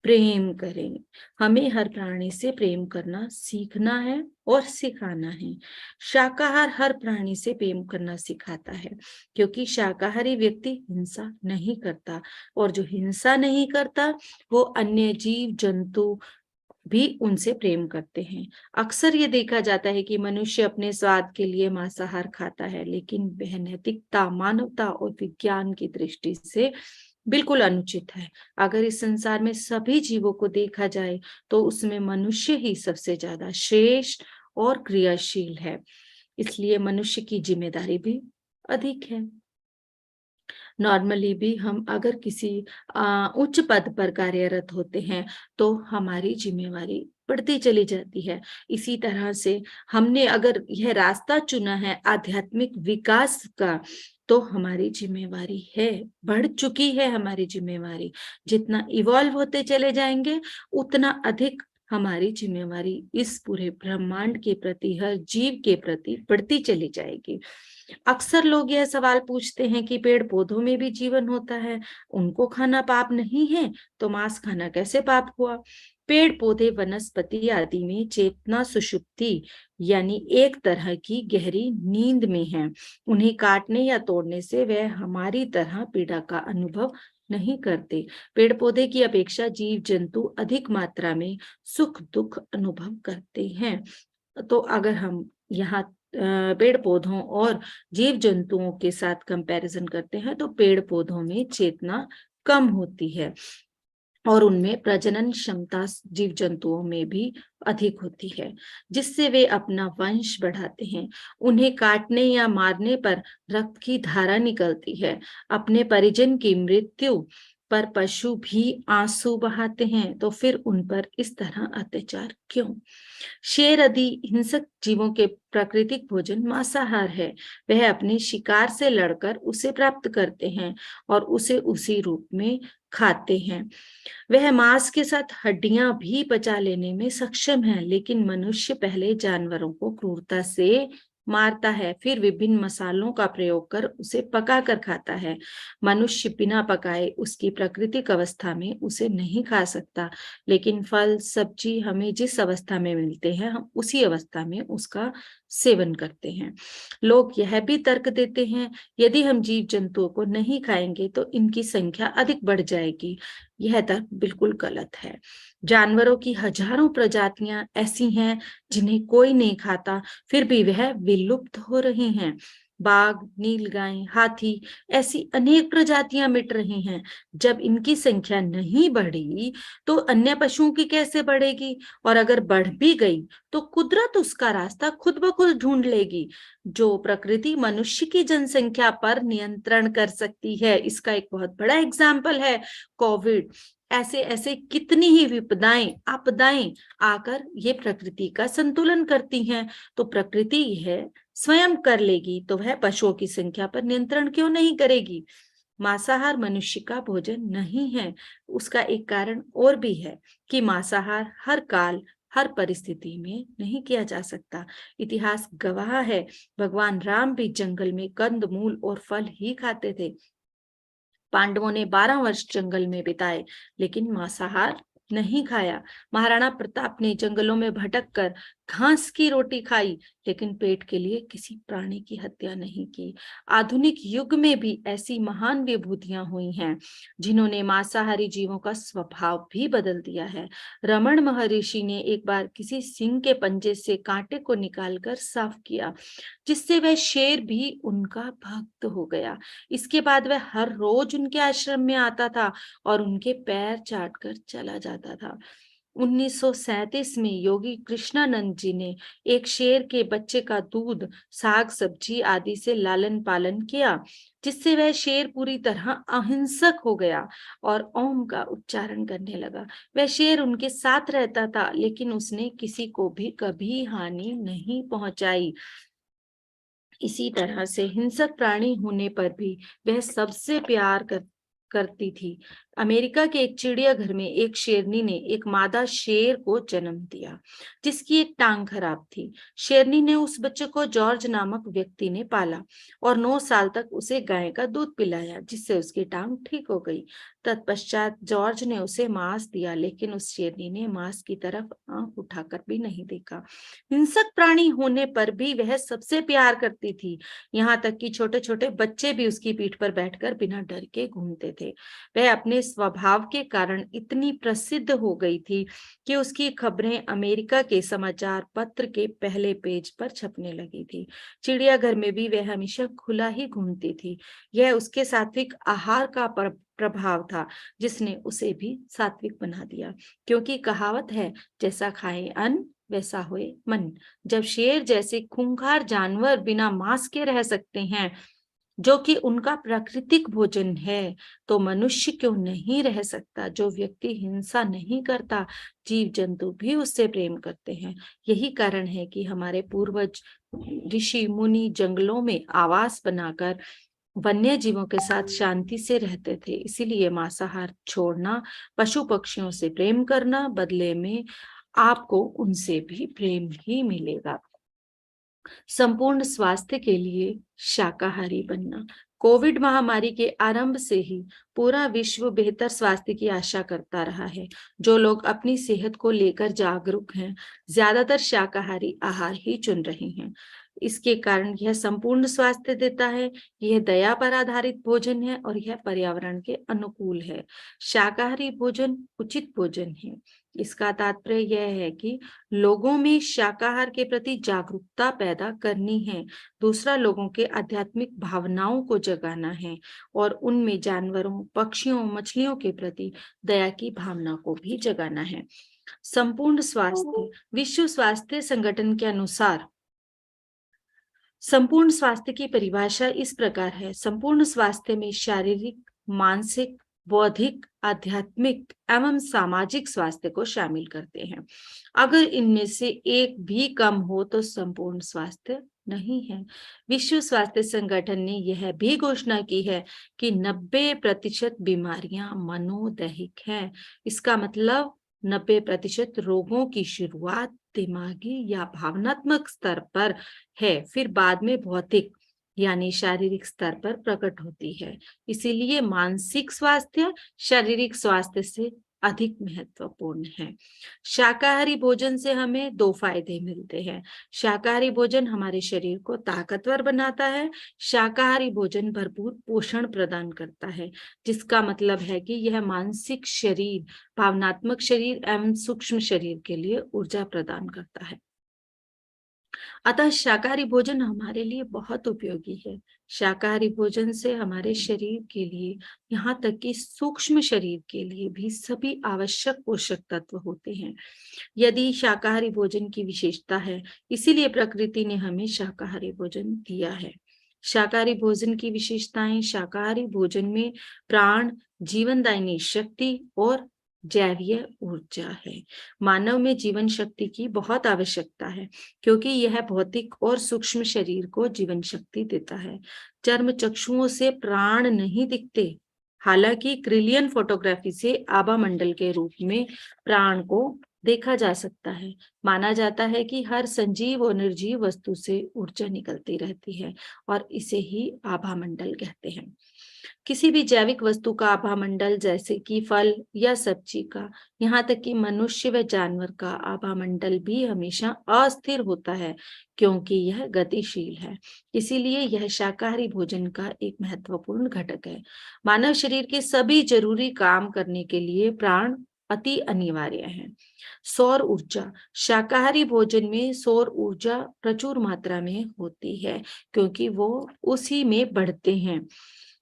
प्रेम करें। हमें हर प्राणी से प्रेम करना सीखना है और सिखाना है। शाकाहार हर प्राणी से प्रेम करना सिखाता है, क्योंकि शाकाहारी व्यक्ति हिंसा नहीं करता, और जो हिंसा नहीं करता वो अन्य जीव जंतु भी उनसे प्रेम करते हैं। अक्सर ये देखा जाता है कि मनुष्य अपने स्वाद के लिए मांसाहार खाता है, लेकिन वह नैतिकता, मानवता और विज्ञान की दृष्टि से बिल्कुल अनुचित है। अगर इस संसार में सभी जीवों को देखा जाए तो उसमें मनुष्य ही सबसे ज्यादा श्रेष्ठ और क्रियाशील है, इसलिए मनुष्य की जिम्मेदारी भी अधिक है। नॉर्मली भी हम अगर किसी उच्च पद पर कार्यरत होते हैं तो हमारी जिम्मेवारी बढ़ती चली जाती है। इसी तरह से हमने अगर यह रास्ता चुना है आध्यात्मिक विकास का, तो हमारी जिम्मेवारी है, बढ़ चुकी है हमारी जिम्मेवारी। जितना इवॉल्व होते चले जाएंगे उतना अधिक हमारी जिम्मेवारी इस पूरे ब्रह्मांड के प्रति, हर जीव के प्रति बढ़ती चली जाएगी। अक्सर लोग यह सवाल पूछते हैं कि पेड़ पौधों में भी जीवन होता है, उनको खाना पाप नहीं है, तो मांस खाना कैसे पाप हुआ? पेड़ पौधे, वनस्पति आदि में चेतना सुषुप्ति यानी एक तरह की गहरी नींद में है। उन्हें काटने या तोड़ने से वह हमारी तरह पीड़ा का अनुभव नहीं करते। पेड़ पौधे की अपेक्षा जीव जंतु अधिक मात्रा में सुख दुख अनुभव करते हैं। तो अगर हम यहाँ पेड़ पौधों और जीव जंतुओं के साथ कंपैरिजन करते हैं तो पेड़ पौधों में चेतना कम होती है और उनमें प्रजनन क्षमता जीव जंतुओं में भी अधिक होती है, जिससे वे अपना वंश बढ़ाते हैं। उन्हें काटने या मारने पर रक्त की धारा निकलती है। अपने परिजन की मृत्यु पर पशु भी आंसू बहाते हैं, तो फिर उन पर इस तरह अत्याचार क्यों? शेर आदि हिंसक जीवों के प्राकृतिक भोजन मांसाहार है। वह अपने शिकार से लड़कर उसे प्राप्त करते हैं और उसे उसी रूप में खाते हैं। वह मांस के साथ हड्डियां भी पचा लेने में सक्षम है, लेकिन मनुष्य पहले जानवरों को क्रूरता से मारता है, फिर विभिन्न मसालों का प्रयोग कर उसे पका कर खाता है। मनुष्य बिना पकाए उसकी प्राकृतिक अवस्था में उसे नहीं खा सकता, लेकिन फल सब्जी हमें जिस अवस्था में मिलते हैं हम उसी अवस्था में उसका सेवन करते हैं। लोग यह भी तर्क देते हैं, यदि हम जीव जंतुओं को नहीं खाएंगे तो इनकी संख्या अधिक बढ़ जाएगी। यह तर्क बिल्कुल गलत है। जानवरों की हजारों प्रजातियां ऐसी हैं जिन्हें कोई नहीं खाता, फिर भी वह विलुप्त हो रही हैं। बाघ, नीलगाय, हाथी, ऐसी अनेक प्रजातियां मिट रही हैं। जब इनकी संख्या नहीं बढ़ी तो अन्य पशुओं की कैसे बढ़ेगी? और अगर बढ़ भी गई तो कुदरत उसका रास्ता खुद ब खुद ढूंढ लेगी। जो प्रकृति मनुष्य की जनसंख्या पर नियंत्रण कर सकती है, इसका एक बहुत बड़ा एग्जाम्पल है कोविड। ऐसे ऐसे कितनी ही विपदाएं, आपदाएं आकर ये प्रकृति का संतुलन करती हैं। तो प्रकृति यह स्वयं कर लेगी तो वह पशुओं की संख्या पर नियंत्रण क्यों नहीं करेगी? मांसाहार मनुष्य का भोजन नहीं है। उसका एक कारण और भी है कि मांसाहार हर काल, हर परिस्थिति में नहीं किया जा सकता। इतिहास गवाह है, भगवान राम भी जंगल में कंद मूल और फल ही खाते थे। पांडवों ने 12 वर्ष जंगल में बिताए, लेकिन मांसाहार नहीं खाया। महाराणा प्रताप ने जंगलों में भटक कर घास की रोटी खाई, लेकिन पेट के लिए किसी प्राणी की हत्या नहीं की। आधुनिक युग में भी ऐसी महान विभूतियां हुई हैं जिन्होंने मांसाहारी जीवों का स्वभाव भी बदल दिया है। रमण महर्षि ने एक बार किसी सिंह के पंजे से कांटे को निकालकर साफ किया, जिससे वह शेर भी उनका भक्त हो गया। इसके बाद वह हर रोज उनके आश्रम में आता था और उनके पैर चाट कर चला जाता था। 1937 में योगी कृष्णानंद जी ने एक शेर के बच्चे का दूध, साग सब्जी आदि से लालन पालन किया, जिससे वह शेर पूरी तरह अहिंसक हो गया और ओम का उच्चारण करने लगा। वह शेर उनके साथ रहता था, लेकिन उसने किसी को भी कभी हानि नहीं पहुंचाई। इसी तरह से हिंसक प्राणी होने पर भी वह सबसे प्यार करती थी। अमेरिका के एक चिड़ियाघर में एक शेरनी ने एक मादा शेर को जन्म दिया जिसकी एक टांग खराब थी। शेरनी ने उस बच्चे को जॉर्ज नामक व्यक्ति ने पाला और 9 साल तक उसे गाय का दूध पिलाया जिससे उसकी टांग ठीक हो गई। तत्पश्चात जॉर्ज ने उसे मांस दिया लेकिन उस शेरनी ने मांस की तरफ आंख उठाकर भी नहीं देखा। हिंसक प्राणी होने पर भी वह सबसे प्यार करती थी। यहाँ तक कि छोटे छोटे बच्चे भी उसकी पीठ पर बैठकर बिना डर के घूमते थे। वह अपने स्वभाव के कारण इतनी प्रसिद्ध हो गई थी कि उसकी खबरें अमेरिका के समाचार पत्र के पहले पेज पर छपने लगी थी। चिड़ियाघर में भी वह हमेशा खुला ही घूमती थी। यह उसके सात्विक आहार का प्रभाव था जिसने उसे भी सात्विक बना दिया, क्योंकि कहावत है, जैसा खाए अन्न वैसा होए मन। जब शेर जैसे खूंखार जानवर बिना मांस के रह सकते हैं जो कि उनका प्राकृतिक भोजन है, तो मनुष्य क्यों नहीं रह सकता। जो व्यक्ति हिंसा नहीं करता, जीव जंतु भी उससे प्रेम करते हैं। यही कारण है कि हमारे पूर्वज ऋषि मुनि जंगलों में आवास बनाकर वन्य जीवों के साथ शांति से रहते थे। इसीलिए मांसाहार छोड़ना, पशु पक्षियों से प्रेम करना, बदले में आपको उनसे भी प्रेम ही मिलेगा। संपूर्ण स्वास्थ्य के लिए शाकाहारी बनना। कोविड महामारी के आरंभ से ही पूरा विश्व बेहतर स्वास्थ्य की आशा करता रहा है। जो लोग अपनी सेहत को लेकर जागरूक हैं, ज्यादातर शाकाहारी आहार ही चुन रहे हैं। इसके कारण यह संपूर्ण स्वास्थ्य देता है, यह दया पर आधारित भोजन है और यह पर्यावरण के अनुकूल है। शाकाहारी भोजन उचित भोजन है। इसका तात्पर्य यह है कि लोगों में शाकाहार के प्रति जागरूकता पैदा करनी है, दूसरा लोगों के आध्यात्मिक भावनाओं को जगाना है और उनमें जानवरों, पक्षियों, मछलियों के प्रति दया की भावना को भी जगाना है। संपूर्ण स्वास्थ्य। विश्व स्वास्थ्य संगठन के अनुसार संपूर्ण स्वास्थ्य की परिभाषा इस प्रकार है। संपूर्ण स्वास्थ्य में शारीरिक, मानसिक, बौद्धिक, आध्यात्मिक एवं सामाजिक स्वास्थ्य को शामिल करते हैं। अगर इनमें से एक भी कम हो तो संपूर्ण स्वास्थ्य नहीं है। विश्व स्वास्थ्य संगठन ने यह भी घोषणा की है कि 90% बीमारियां मनोदैहिक हैं। इसका मतलब 90% रोगों की शुरुआत दिमागी या भावनात्मक स्तर पर है, फिर बाद में भौतिक यानी शारीरिक स्तर पर प्रकट होती है। इसीलिए मानसिक स्वास्थ्य शारीरिक स्वास्थ्य से अधिक महत्वपूर्ण है। शाकाहारी भोजन से हमें 2 फायदे मिलते हैं। शाकाहारी भोजन हमारे शरीर को ताकतवर बनाता है। शाकाहारी भोजन भरपूर पोषण प्रदान करता है, जिसका मतलब है कि यह मानसिक शरीर, भावनात्मक शरीर एवं सूक्ष्म शरीर के लिए ऊर्जा प्रदान करता है। अतः शाकाहारी भोजन हमारे लिए बहुत उपयोगी है। शाकाहारी भोजन से हमारे शरीर के लिए, यहाँ तक कि सूक्ष्म शरीर के लिए भी सभी आवश्यक पोषक तत्व होते हैं। यदि शाकाहारी भोजन की विशेषता है, इसीलिए प्रकृति ने हमें शाकाहारी भोजन दिया है। शाकाहारी भोजन की विशेषताएं। शाकाहारी भोजन में प्राण, जीवनदायिनी शक्ति और जैवीय ऊर्जा है। मानव में जीवन शक्ति की बहुत आवश्यकता है, क्योंकि यह भौतिक और सूक्ष्म शरीर को जीवन शक्ति देता है। चर्म चक्षुओं से प्राण नहीं दिखते, हालांकि क्रिलियन फोटोग्राफी से आभा मंडल के रूप में प्राण को देखा जा सकता है। माना जाता है कि हर संजीव और निर्जीव वस्तु से ऊर्जा निकलती रहती है और इसे ही आभा मंडल कहते हैं। किसी भी जैविक वस्तु का आभा मंडल, जैसे कि फल या सब्जी का, यहाँ तक कि मनुष्य व जानवर का आभा मंडल भी हमेशा अस्थिर होता है, क्योंकि यह गतिशील है। इसीलिए यह शाकाहारी भोजन का एक महत्वपूर्ण घटक है। मानव शरीर के सभी जरूरी काम करने के लिए प्राण अति अनिवार्य है। सौर ऊर्जा। शाकाहारी भोजन में सौर ऊर्जा प्रचुर मात्रा में होती है, क्योंकि वो उसी में बढ़ते हैं।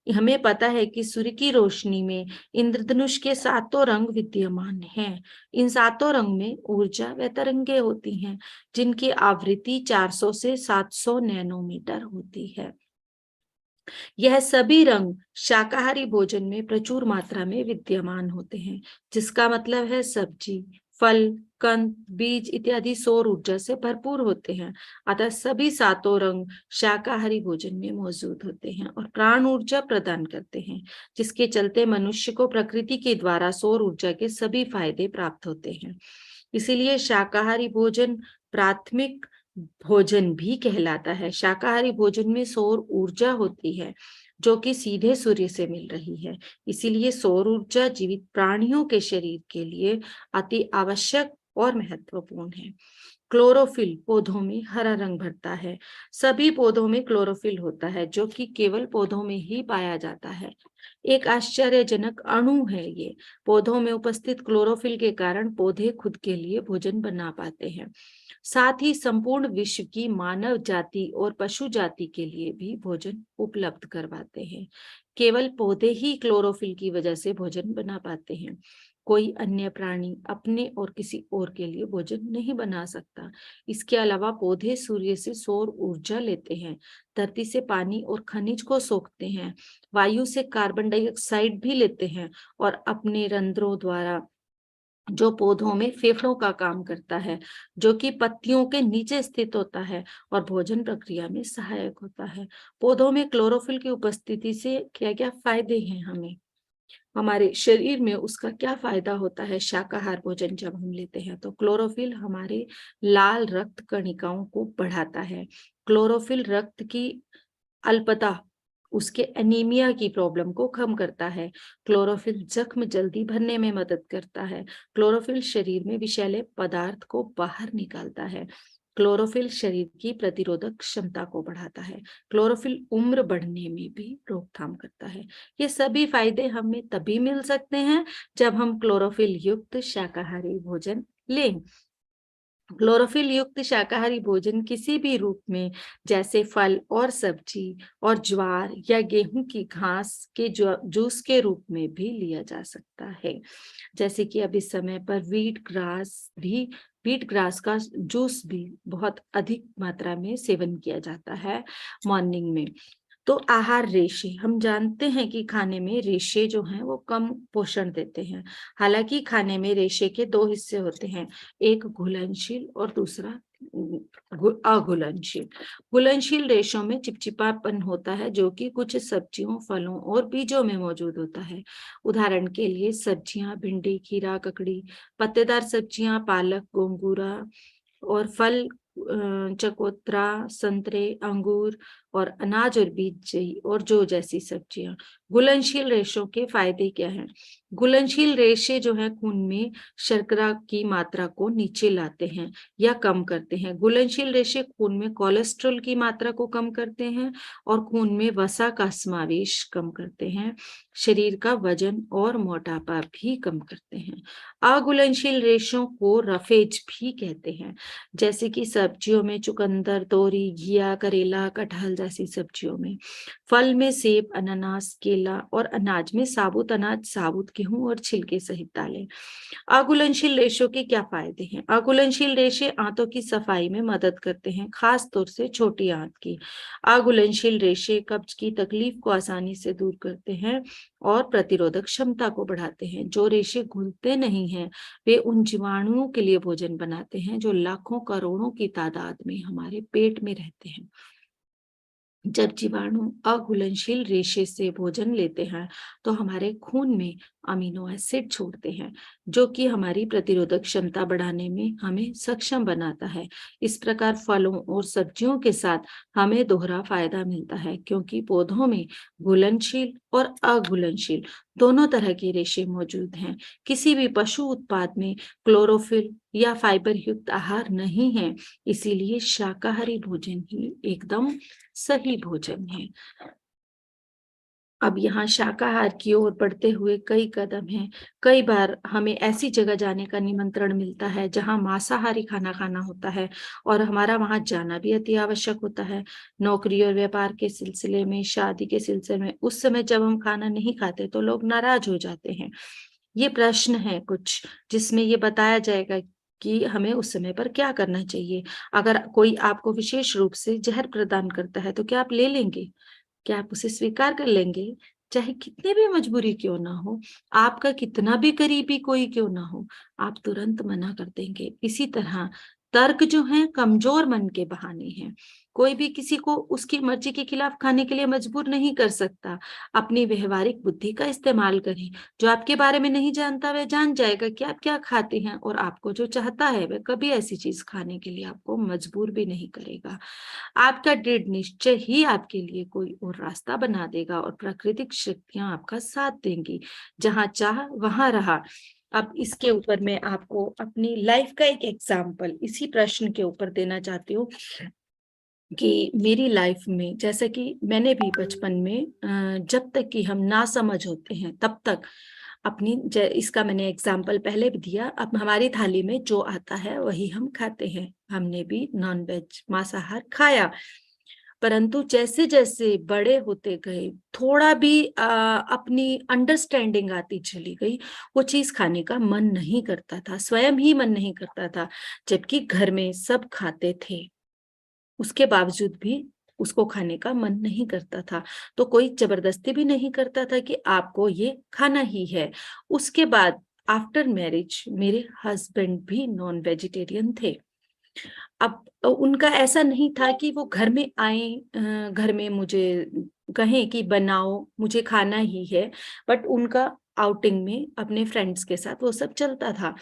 हमें पता है कि सूर्य की रोशनी में इंद्रधनुष के 7 रंग विद्यमान हैं। इन 7 रंग में ऊर्जा व तरंगे होती हैं, जिनकी आवृत्ति 400 से 700 नैनोमीटर होती है। यह सभी रंग शाकाहारी भोजन में प्रचुर मात्रा में विद्यमान होते हैं, जिसका मतलब है सब्जी, फल, कंद, बीज इत्यादि सौर ऊर्जा से भरपूर होते हैं। अतः सभी सातों रंग शाकाहारी भोजन में मौजूद होते हैं और प्राण ऊर्जा प्रदान करते हैं, जिसके चलते मनुष्य को प्रकृति के द्वारा सौर ऊर्जा के सभी फायदे प्राप्त होते हैं। इसीलिए शाकाहारी भोजन प्राथमिक भोजन भी कहलाता है। शाकाहारी भोजन में सौर ऊर्जा होती है, जो कि सीधे सूर्य से मिल रही है। इसीलिए सौर ऊर्जा जीवित प्राणियों के शरीर के लिए अति आवश्यक और महत्वपूर्ण है। क्लोरोफिल पौधों में हरा रंग भरता है। सभी पौधों में क्लोरोफिल होता है, जो कि केवल पौधों में ही पाया जाता है। एक आश्चर्यजनक अणु है ये। पौधों में उपस्थित क्लोरोफिल के कारण पौधे खुद के लिए भोजन बना पाते हैं। साथ ही संपूर्ण विश्व की मानव जाति और पशु जाति के लिए भी भोजन उपलब्ध करवाते हैं। केवल पौधे ही क्लोरोफिल की वजह से भोजन बना पाते हैं। कोई अन्य प्राणी अपने और किसी और के लिए भोजन नहीं बना सकता। इसके अलावा पौधे सूर्य से सौर ऊर्जा लेते हैं, धरती से पानी और खनिज को सोखते हैं, वायु से कार्बन डाइऑक्साइड भी लेते हैं और अपने रंध्रों द्वारा, जो पौधों में फेफड़ों का काम करता है, जो कि पत्तियों के नीचे स्थित होता है और भोजन प्रक्रिया में सहायक होता है। पौधों में क्लोरोफिल की उपस्थिति से क्या क्या फायदे हैं हमें, हमारे शरीर में उसका क्या फायदा होता है। शाकाहार भोजन जब हम लेते हैं तो क्लोरोफिल हमारे लाल रक्त कणिकाओं को बढ़ाता है। क्लोरोफिल रक्त की अल्पता, उसके एनीमिया की प्रॉब्लम को कम करता है। क्लोरोफिल जख्म जल्दी भरने में मदद करता है। क्लोरोफिल शरीर में विषैले पदार्थ को बाहर निकालता है। क्लोरोफिल शरीर की प्रतिरोधक क्षमता को बढ़ाता है। क्लोरोफिल उम्र बढ़ने में भी रोकथाम करता है। ये सभी फायदे हमें तभी मिल सकते हैं जब हम क्लोरोफिल युक्त शाकाहारी भोजन लें। क्लोरोफिल युक्त शाकाहारी भोजन किसी भी रूप में, जैसे फल और सब्जी और ज्वार या गेहूं की घास के जूस के रूप में भी लिया जा सकता है। जैसे कि अब इस समय पर व्हीट ग्रास का जूस भी बहुत अधिक मात्रा में सेवन किया जाता है मॉर्निंग में। तो आहार रेशे, हम जानते हैं कि खाने में रेशे जो हैं वो कम पोषण देते हैं। हालांकि खाने में रेशे के दो हिस्से होते हैं, एक घुलनशील और दूसरा अघुलनशील। घुलनशील रेशों में चिपचिपापन होता है, जो कि कुछ सब्जियों, फलों और बीजों में मौजूद होता है। उदाहरण के लिए सब्जियां भिंडी, खीरा, ककड़ी, पत्तेदार सब्जियां पालक, गोंगूरा, और फल चकोतरा, संतरे, अंगूर और अनाज और बीज और जो जैसी सब्जियां। घुलनशील रेशों के फायदे क्या हैं? घुलनशील रेशे जो है खून में शर्करा की मात्रा को नीचे लाते हैं या कम करते हैं। घुलनशील रेशे खून में कोलेस्ट्रॉल की मात्रा को कम करते हैं और खून में वसा का समावेश कम करते हैं। शरीर का वजन और मोटापा भी कम करते हैं। अघुलनशील रेशों को रफेज भी कहते हैं, जैसे कि सब्जियों में चुकंदर, तोरी, घिया, करेला, कटहल जैसी सब्जियों में। फल में सेब, अनानास, केला और अनाज में साबुत अनाज, साबुत गेहूं और छिलके सहित दालें। अघुलनशील रेशों के क्या फायदे हैं? अघुलनशील रेशे आंतों की सफाई में मदद करते हैं, खास तौर से छोटी आंत की। अघुलनशील रेशे कब्ज की तकलीफ को आसानी से दूर करते हैं और प्रतिरोधक क्षमता को बढ़ाते हैं। जो रेशे घुलते नहीं हैं, वे उन जीवाणुओं के लिए भोजन बनाते हैं जो लाखों करोड़ों की तादाद में हमारे पेट में रहते हैं। जब जीवाणु अघुलनशील रेशे से भोजन लेते हैं तो हमारे खून में अमीनो एसिड छोड़ते हैं, जो कि हमारी प्रतिरोधक क्षमता बढ़ाने में हमें सक्षम बनाता है। इस प्रकार फलों और सब्जियों के साथ हमें दोहरा फायदा मिलता है, क्योंकि पौधों में घुलनशील और अघुलनशील दोनों तरह के रेशे मौजूद हैं। किसी भी पशु उत्पाद में क्लोरोफिल या फाइबर युक्त आहार नहीं है, इसीलिए शाकाहारी भोजन ही एकदम सही भोजन है। अब यहाँ शाकाहार की ओर बढ़ते हुए कई कदम हैं। कई बार हमें ऐसी जगह जाने का निमंत्रण मिलता है जहाँ मांसाहारी खाना खाना होता है और हमारा वहाँ जाना भी अति आवश्यक होता है। नौकरी और व्यापार के सिलसिले में, शादी के सिलसिले में, उस समय जब हम खाना नहीं खाते तो लोग नाराज हो जाते हैं। ये प्रश्न है कुछ जिसमें ये बताया जाएगा कि हमें उस समय पर क्या करना चाहिए। अगर कोई आपको विशेष रूप से जहर प्रदान करता है तो क्या आप ले लेंगे? क्या आप उसे स्वीकार कर लेंगे? चाहे कितनी भी मजबूरी क्यों ना हो, आपका कितना भी करीबी कोई क्यों ना हो, आप तुरंत मना कर देंगे। इसी तरह तर्क जो है कमजोर मन के बहाने हैं। कोई भी किसी को उसकी मर्जी के खिलाफ खाने के लिए मजबूर नहीं कर सकता। अपनी व्यवहारिक बुद्धि का इस्तेमाल करें। जो आपके बारे में नहीं जानता वह जान जाएगा कि आप क्या खाते हैं, और आपको जो चाहता है वह कभी ऐसी चीज खाने के लिए आपको मजबूर भी नहीं करेगा। आपका दृढ़ निश्चय ही आपके लिए कोई और रास्ता बना देगा, और प्राकृतिक शक्तियां आपका साथ देंगी। जहां चाह वहां रहा। अब इसके ऊपर मैं आपको अपनी लाइफ का एक एग्जाम्पल इसी प्रश्न के ऊपर देना चाहती हूँ कि मेरी लाइफ में, जैसे कि मैंने भी बचपन में जब तक कि हम ना समझ होते हैं तब तक इसका मैंने एग्जाम्पल पहले भी दिया। अब हमारी थाली में जो आता है वही हम खाते हैं। हमने भी नॉन वेज मांसाहार खाया, परंतु जैसे जैसे बड़े होते गए, थोड़ा भी अपनी अंडरस्टैंडिंग आती चली गई, वो चीज खाने का मन नहीं करता था, स्वयं ही मन नहीं करता था, जबकि घर में सब खाते थे। उसके बावजूद भी उसको खाने का मन नहीं करता था। तो कोई जबरदस्ती भी नहीं करता था कि आपको ये खाना ही है। उसके बाद आफ्टर मैरिज मेरे हस्बैंड भी नॉन वेजिटेरियन थे। अब उनका ऐसा नहीं था कि वो घर में आए, घर में मुझे कहें कि बनाओ मुझे खाना ही है, बट उनका आउटिंग में अपने फ्रेंड्स के साथ वो सब चलता था।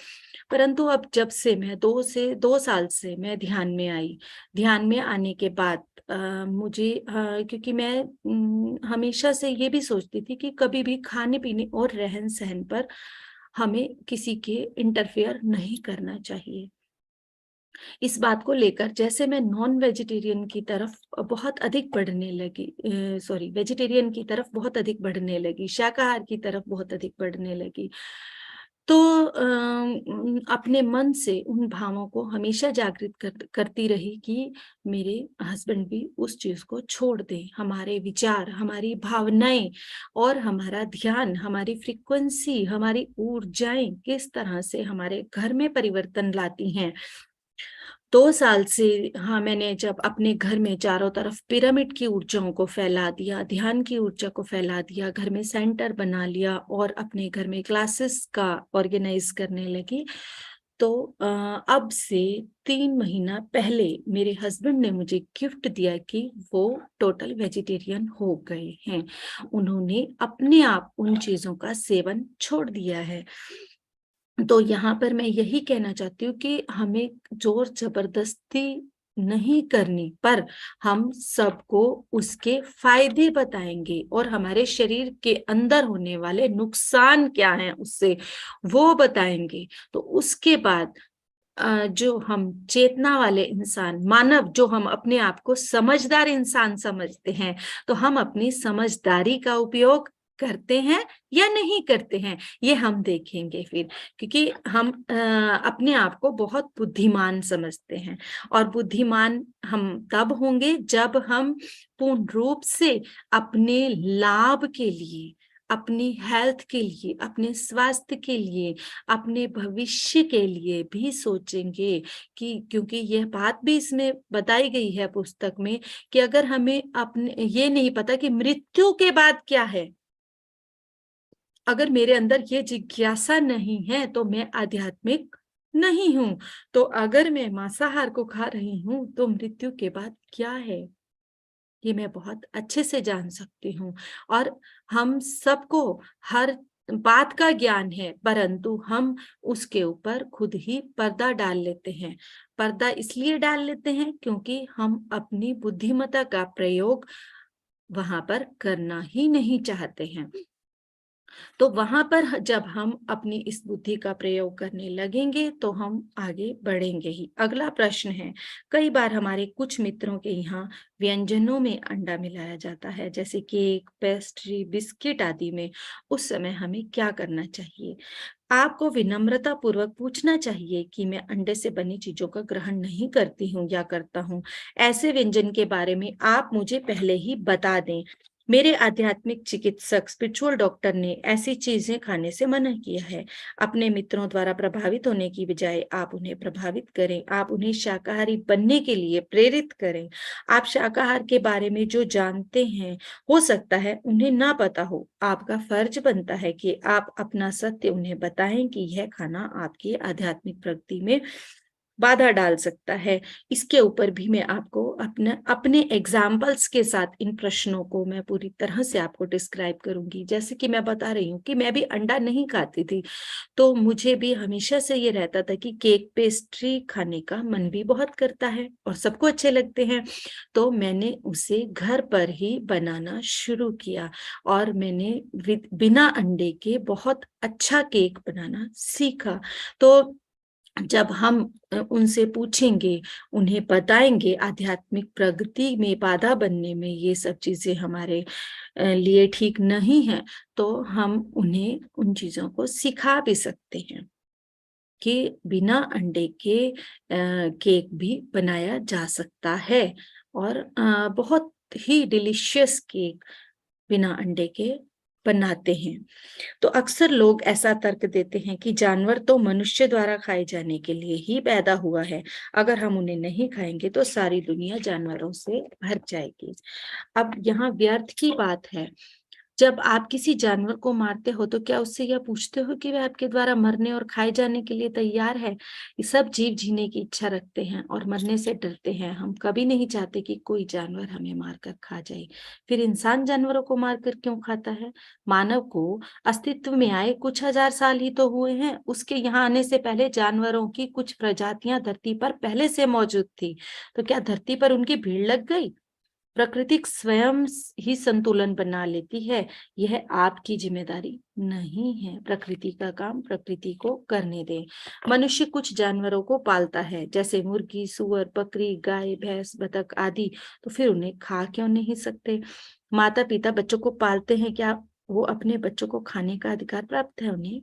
परंतु अब जब से मैं 2 साल से मैं ध्यान में आई, ध्यान में आने के बाद मुझे क्योंकि मैं हमेशा से ये भी सोचती थी कि कभी भी खाने पीने और रहन सहन पर हमें किसी के इंटरफेयर नहीं करना चाहिए। इस बात को लेकर जैसे मैं नॉन वेजिटेरियन की तरफ बहुत अधिक बढ़ने लगी, सॉरी वेजिटेरियन की तरफ बहुत अधिक बढ़ने लगी, शाकाहार की तरफ बहुत अधिक बढ़ने लगी, तो अपने मन से उन भावों को हमेशा जागृत करती रही कि मेरे हस्बैंड भी उस चीज को छोड़ दें। हमारे विचार, हमारी भावनाएं और हमारा ध्यान, हमारी फ्रीक्वेंसी, हमारी ऊर्जाएं किस तरह से हमारे घर में परिवर्तन लाती हैं। 2 साल से, हाँ, मैंने जब अपने घर में चारों तरफ पिरामिड की ऊर्जाओं को फैला दिया, ध्यान की ऊर्जा को फैला दिया, घर में सेंटर बना लिया और अपने घर में क्लासेस का ऑर्गेनाइज करने लगी, तो अब से 3 महीना पहले मेरे हस्बैंड ने मुझे गिफ्ट दिया कि वो टोटल वेजिटेरियन हो गए हैं। उन्होंने अपने आप उन चीजों का सेवन छोड़ दिया है। तो यहाँ पर मैं यही कहना चाहती हूँ कि हमें जोर जबरदस्ती नहीं करनी, पर हम सबको उसके फायदे बताएंगे और हमारे शरीर के अंदर होने वाले नुकसान क्या हैं उससे वो बताएंगे। तो उसके बाद जो हम चेतना वाले इंसान, मानव, जो हम अपने आप को समझदार इंसान समझते हैं, तो हम अपनी समझदारी का उपयोग करते हैं या नहीं करते हैं, ये हम देखेंगे फिर। क्योंकि हम अपने आप को बहुत बुद्धिमान समझते हैं, और बुद्धिमान हम तब होंगे जब हम पूर्ण रूप से अपने लाभ के लिए, अपनी हेल्थ के लिए, अपने स्वास्थ्य के लिए, अपने भविष्य के लिए भी सोचेंगे। कि क्योंकि यह बात भी इसमें बताई गई है पुस्तक में कि अगर हमें अपने ये नहीं पता कि मृत्यु के बाद क्या है, अगर मेरे अंदर ये जिज्ञासा नहीं है तो मैं आध्यात्मिक नहीं हूं। तो अगर मैं मांसाहार को खा रही हूं तो मृत्यु के बाद क्या है, ये मैं बहुत अच्छे से जान सकती हूँ। और हम सबको हर बात का ज्ञान है, परंतु हम उसके ऊपर खुद ही पर्दा डाल लेते हैं। पर्दा इसलिए डाल लेते हैं क्योंकि हम अपनी बुद्धिमत्ता का प्रयोग वहां पर करना ही नहीं चाहते हैं। तो वहां पर जब हम अपनी इस बुद्धि का प्रयोग करने लगेंगे तो हम आगे बढ़ेंगे ही। अगला प्रश्न है, कई बार हमारे कुछ मित्रों के यहाँ व्यंजनों में अंडा मिलाया जाता है, जैसे केक, पेस्ट्री, बिस्किट आदि में। उस समय हमें क्या करना चाहिए? आपको विनम्रता पूर्वक पूछना चाहिए कि मैं अंडे से बनी चीजों का ग्रहण नहीं करती हूँ या करता हूँ। ऐसे व्यंजन के बारे में आप मुझे पहले ही बता दें। मेरे आध्यात्मिक चिकित्सक स्पिरिचुअल डॉक्टर ने ऐसी चीजें खाने से मना किया है। अपने मित्रों द्वारा प्रभावित होने की बजाय आप उन्हें प्रभावित करें, आप उन्हें शाकाहारी बनने के लिए प्रेरित करें। आप शाकाहार के बारे में जो जानते हैं हो सकता है उन्हें ना पता हो। आपका फर्ज बनता है कि आप अपना सत्य उन्हें बताएं कि यह खाना आपकी आध्यात्मिक प्रगति में बाधा डाल सकता है। इसके ऊपर भी मैं आपको अपने एग्जाम्पल्स के साथ इन प्रश्नों को मैं पूरी तरह से आपको डिस्क्राइब करूंगी। जैसे कि मैं बता रही हूँ कि मैं भी अंडा नहीं खाती थी, तो मुझे भी हमेशा से ये रहता था कि केक पेस्ट्री खाने का मन भी बहुत करता है और सबको अच्छे लगते हैं। तो मैंने उसे घर पर ही बनाना शुरू किया और मैंने बिना अंडे के बहुत अच्छा केक बनाना सीखा। तो जब हम उनसे पूछेंगे, उन्हें बताएंगे आध्यात्मिक प्रगति में बाधा बनने में ये सब चीजें हमारे लिए ठीक नहीं है, तो हम उन्हें उन चीजों को सिखा भी सकते हैं कि बिना अंडे के केक भी बनाया जा सकता है और बहुत ही डिलीशियस केक बिना अंडे के बनाते हैं। तो अक्सर लोग ऐसा तर्क देते हैं कि जानवर तो मनुष्य द्वारा खाए जाने के लिए ही पैदा हुआ है, अगर हम उन्हें नहीं खाएंगे तो सारी दुनिया जानवरों से भर जाएगी। अब यहाँ व्यर्थ की बात है, जब आप किसी जानवर को मारते हो तो क्या उससे यह पूछते हो कि वह आपके द्वारा मरने और खाए जाने के लिए तैयार है? ये सब जीव जीने की इच्छा रखते हैं और मरने से डरते हैं। हम कभी नहीं चाहते कि कोई जानवर हमें मारकर खा जाए। फिर इंसान जानवरों को मारकर क्यों खाता है? मानव को अस्तित्व में आए कुछ हजार साल ही तो हुए हैं। उसके यहाँ आने से पहले जानवरों की कुछ प्रजातियां धरती पर पहले से मौजूद थी। तो क्या धरती पर उनकी भीड़ लग गई? प्रकृति स्वयं ही संतुलन बना लेती है। यह आपकी जिम्मेदारी नहीं है। प्रकृति का काम प्रकृति को करने दें। मनुष्य कुछ जानवरों को पालता है, जैसे मुर्गी, सुअर, बकरी, गाय, भैंस, बतख आदि। तो फिर उन्हें खा क्यों नहीं सकते? माता पिता बच्चों को पालते हैं, क्या वो अपने बच्चों को खाने का अधिकार प्राप्त है उन्हें?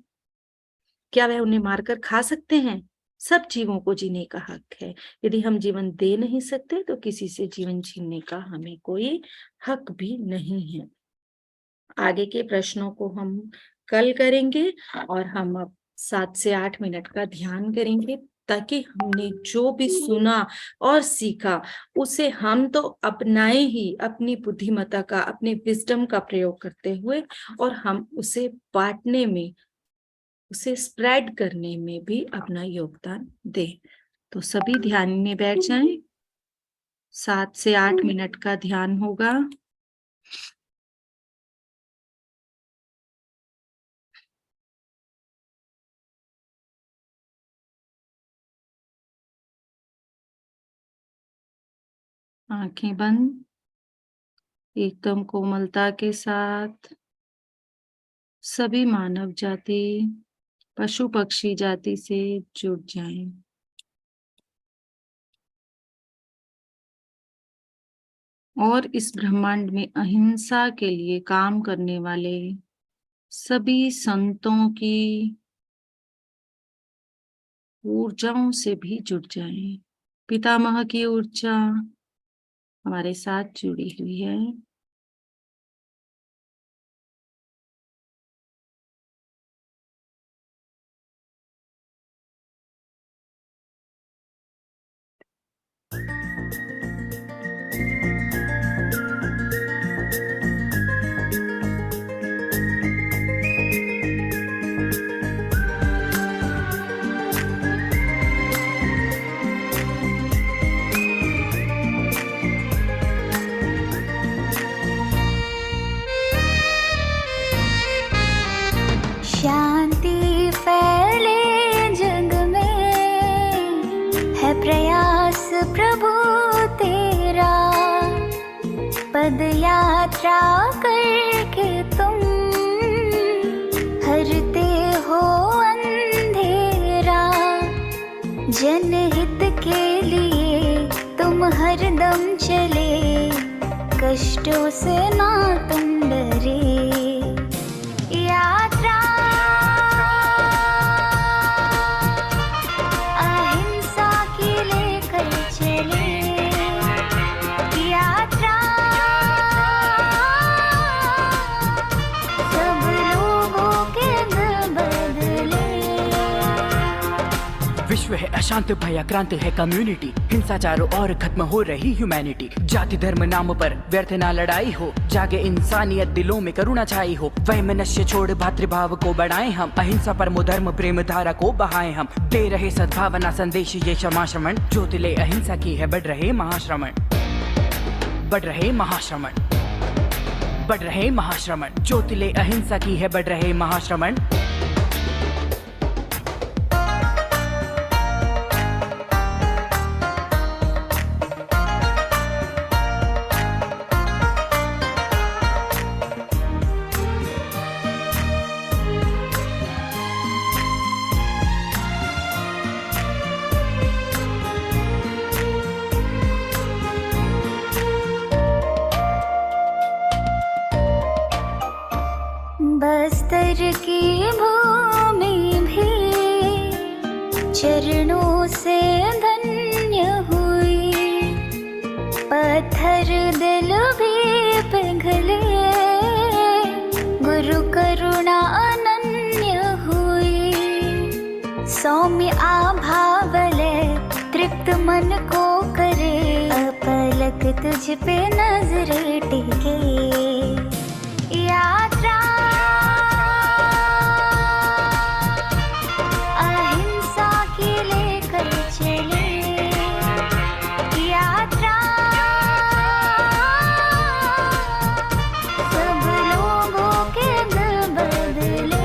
क्या वह उन्हें मारकर खा सकते हैं? सब जीवों को जीने का हक है। यदि हम जीवन दे नहीं सकते तो किसी से जीवन छीनने का हमें कोई हक भी नहीं है। आगे के प्रश्नों को हम कल करेंगे और हम अब 7 से 8 मिनट का ध्यान करेंगे, ताकि हमने जो भी सुना और सीखा उसे हम तो अपनाए ही, अपनी बुद्धिमत्ता का, अपने विजडम का प्रयोग करते हुए, और हम उसे बांटने में, उसे स्प्रेड करने में भी अपना योगदान दें। तो सभी ध्यान में बैठ जाएं। 7 से 8 मिनट का ध्यान होगा। आंखें बंद, एकदम कोमलता के साथ सभी मानव जाति, पशु पक्षी जाति से जुड़ जाएं। और इस ब्रह्मांड में अहिंसा के लिए काम करने वाले सभी संतों की ऊर्जाओं से भी जुड़ जाएं। पितामह की ऊर्जा हमारे साथ जुड़ी हुई है। शांति फैले जग में, है प्रयास प्रभु तेरा। पद यात्रा करके तुम हरते हो अंधेरा। जनहित के लिए तुम हरदम चले, कष्टों से ना तुम डरे। यात्रा अहिंसा की लेकर चले, यात्रा विश्व है अशांत, भयाक्रांत है कम्युनिटी, हिंसा चारों ओर खत्म हो रही ह्यूमैनिटी। जाति धर्म नाम पर व्यर्थ ना लड़ाई हो, जागे इंसानियत दिलों में करुणा छाई हो। वह मनुष्य छोड़ भातृभाव को बढ़ाएं हम, अहिंसा परमो धर्म प्रेम धारा को बहाएं हम। दे रहे सद्भावना संदेश ये क्षमा श्रमण, जो तिले अहिंसा की है बढ़ रहे महाश्रमण, बढ़ रहे महाश्रमण, बढ़ रहे महाश्रमण। जो तिले अहिंसा की है बढ़ रहे महाश्रमण। बस्तर की भूमि भी चरणों से धन्य हुई, पत्थर दिल भी पिघले, गुरु करुणा अनन्य हुई। सौम्य आभावले तृप्त मन को करे, अपलक तुझ पे नजर टिके। यात्रा अहिंसा की लेकर चले, यात्रा सब लोगों के दिल बदले।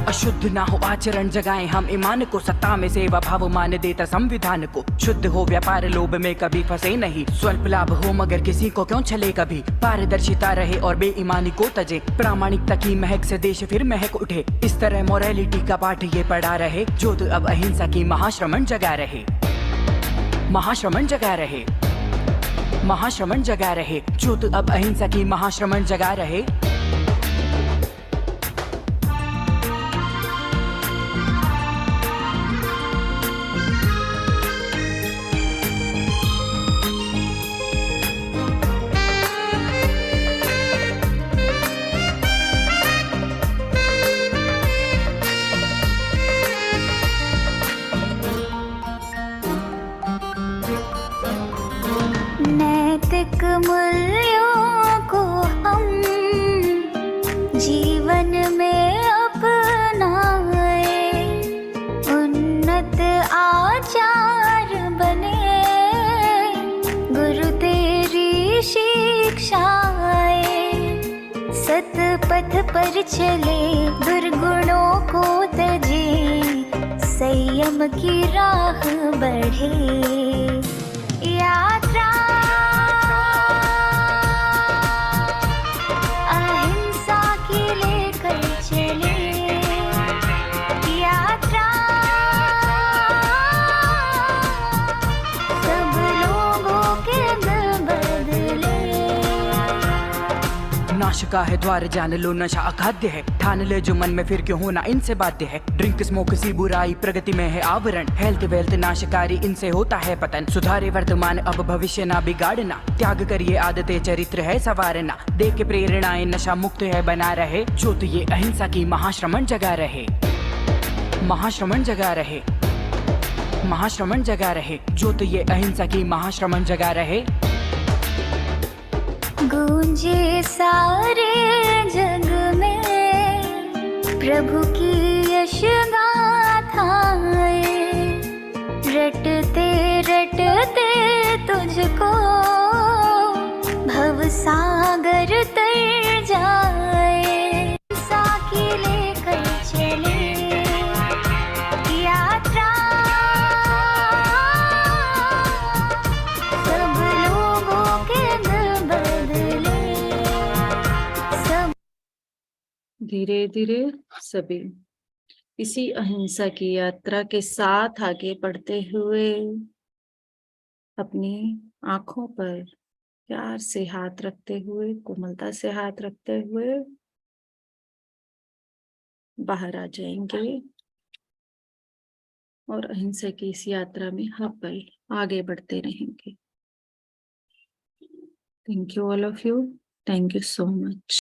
अशुद्ध ना हो आचरण जगाएं हम ईमान को, सत्ता में सेवा भाव मान देता संविधान को। शुद्ध हो व्यापार लोभ में कभी फंसे नहीं, स्वल्प लाभ हो मगर किसी को क्यों छले कभी। पारदर्शिता रहे और बेईमानी को तजे, प्रामाणिकता की महक से देश फिर महक उठे। इस तरह मोरालिटी का पाठ ये पढ़ा रहे, जो तो अब अहिंसा की महाश्रमण जगा रहे, महाश्रमण जगा रहे, महाश्रमण जगा रहे। जो तो अब अहिंसा की महाश्रमण जगा रहे। नैतिक मूल्यों को हम जीवन में अपनाए, उन्नत आचार बने, गुरु तेरी शिक्षाएं। सत पथ पर चले, दुर्गुणों को तजे, संयम की राह बढ़े। यात्रा अहिंसा की लेकर चले, यात्रा सब लोगों के दिल बदले। नाश का है द्वार जान लो, नशा अखाद्य है, ठान ले जो मन में फिर क्यों होना इनसे बाध्य है। ड्रिंक स्मोक सी बुराई प्रगति में है आवरण, हेल्थ वेल्थ नाशकारी इनसे होता है पतन। सुधारे वर्तमान अब भविष्य ना बिगाड़ना, त्याग करिए आदतें चरित्र है संवारना। दे के प्रेरणाएं नशा मुक्त है बना रहे, जो तो ये अहिंसा की महाश्रमण जगा रहे, महाश्रमण जगा रहे, महाश्रमण जगा रहे। जो तो ये अहिंसा की महाश्रमण जगा रहे। गूंजे सारे जग में प्रभु की यश गाथाएं, रटते रटते तुझको भव सागर तर जाए। साकी लेकर चले, यात्रा सब लोगों के दिल बदले। सब धीरे धीरे सभी इसी अहिंसा की यात्रा के साथ आगे बढ़ते हुए अपनी आंखों पर प्यार से हाथ रखते हुए, कोमलता से हाथ रखते हुए बाहर आ जाएंगे और अहिंसा की इस यात्रा में हर पल आगे बढ़ते रहेंगे। Thank you all of you, thank you so much.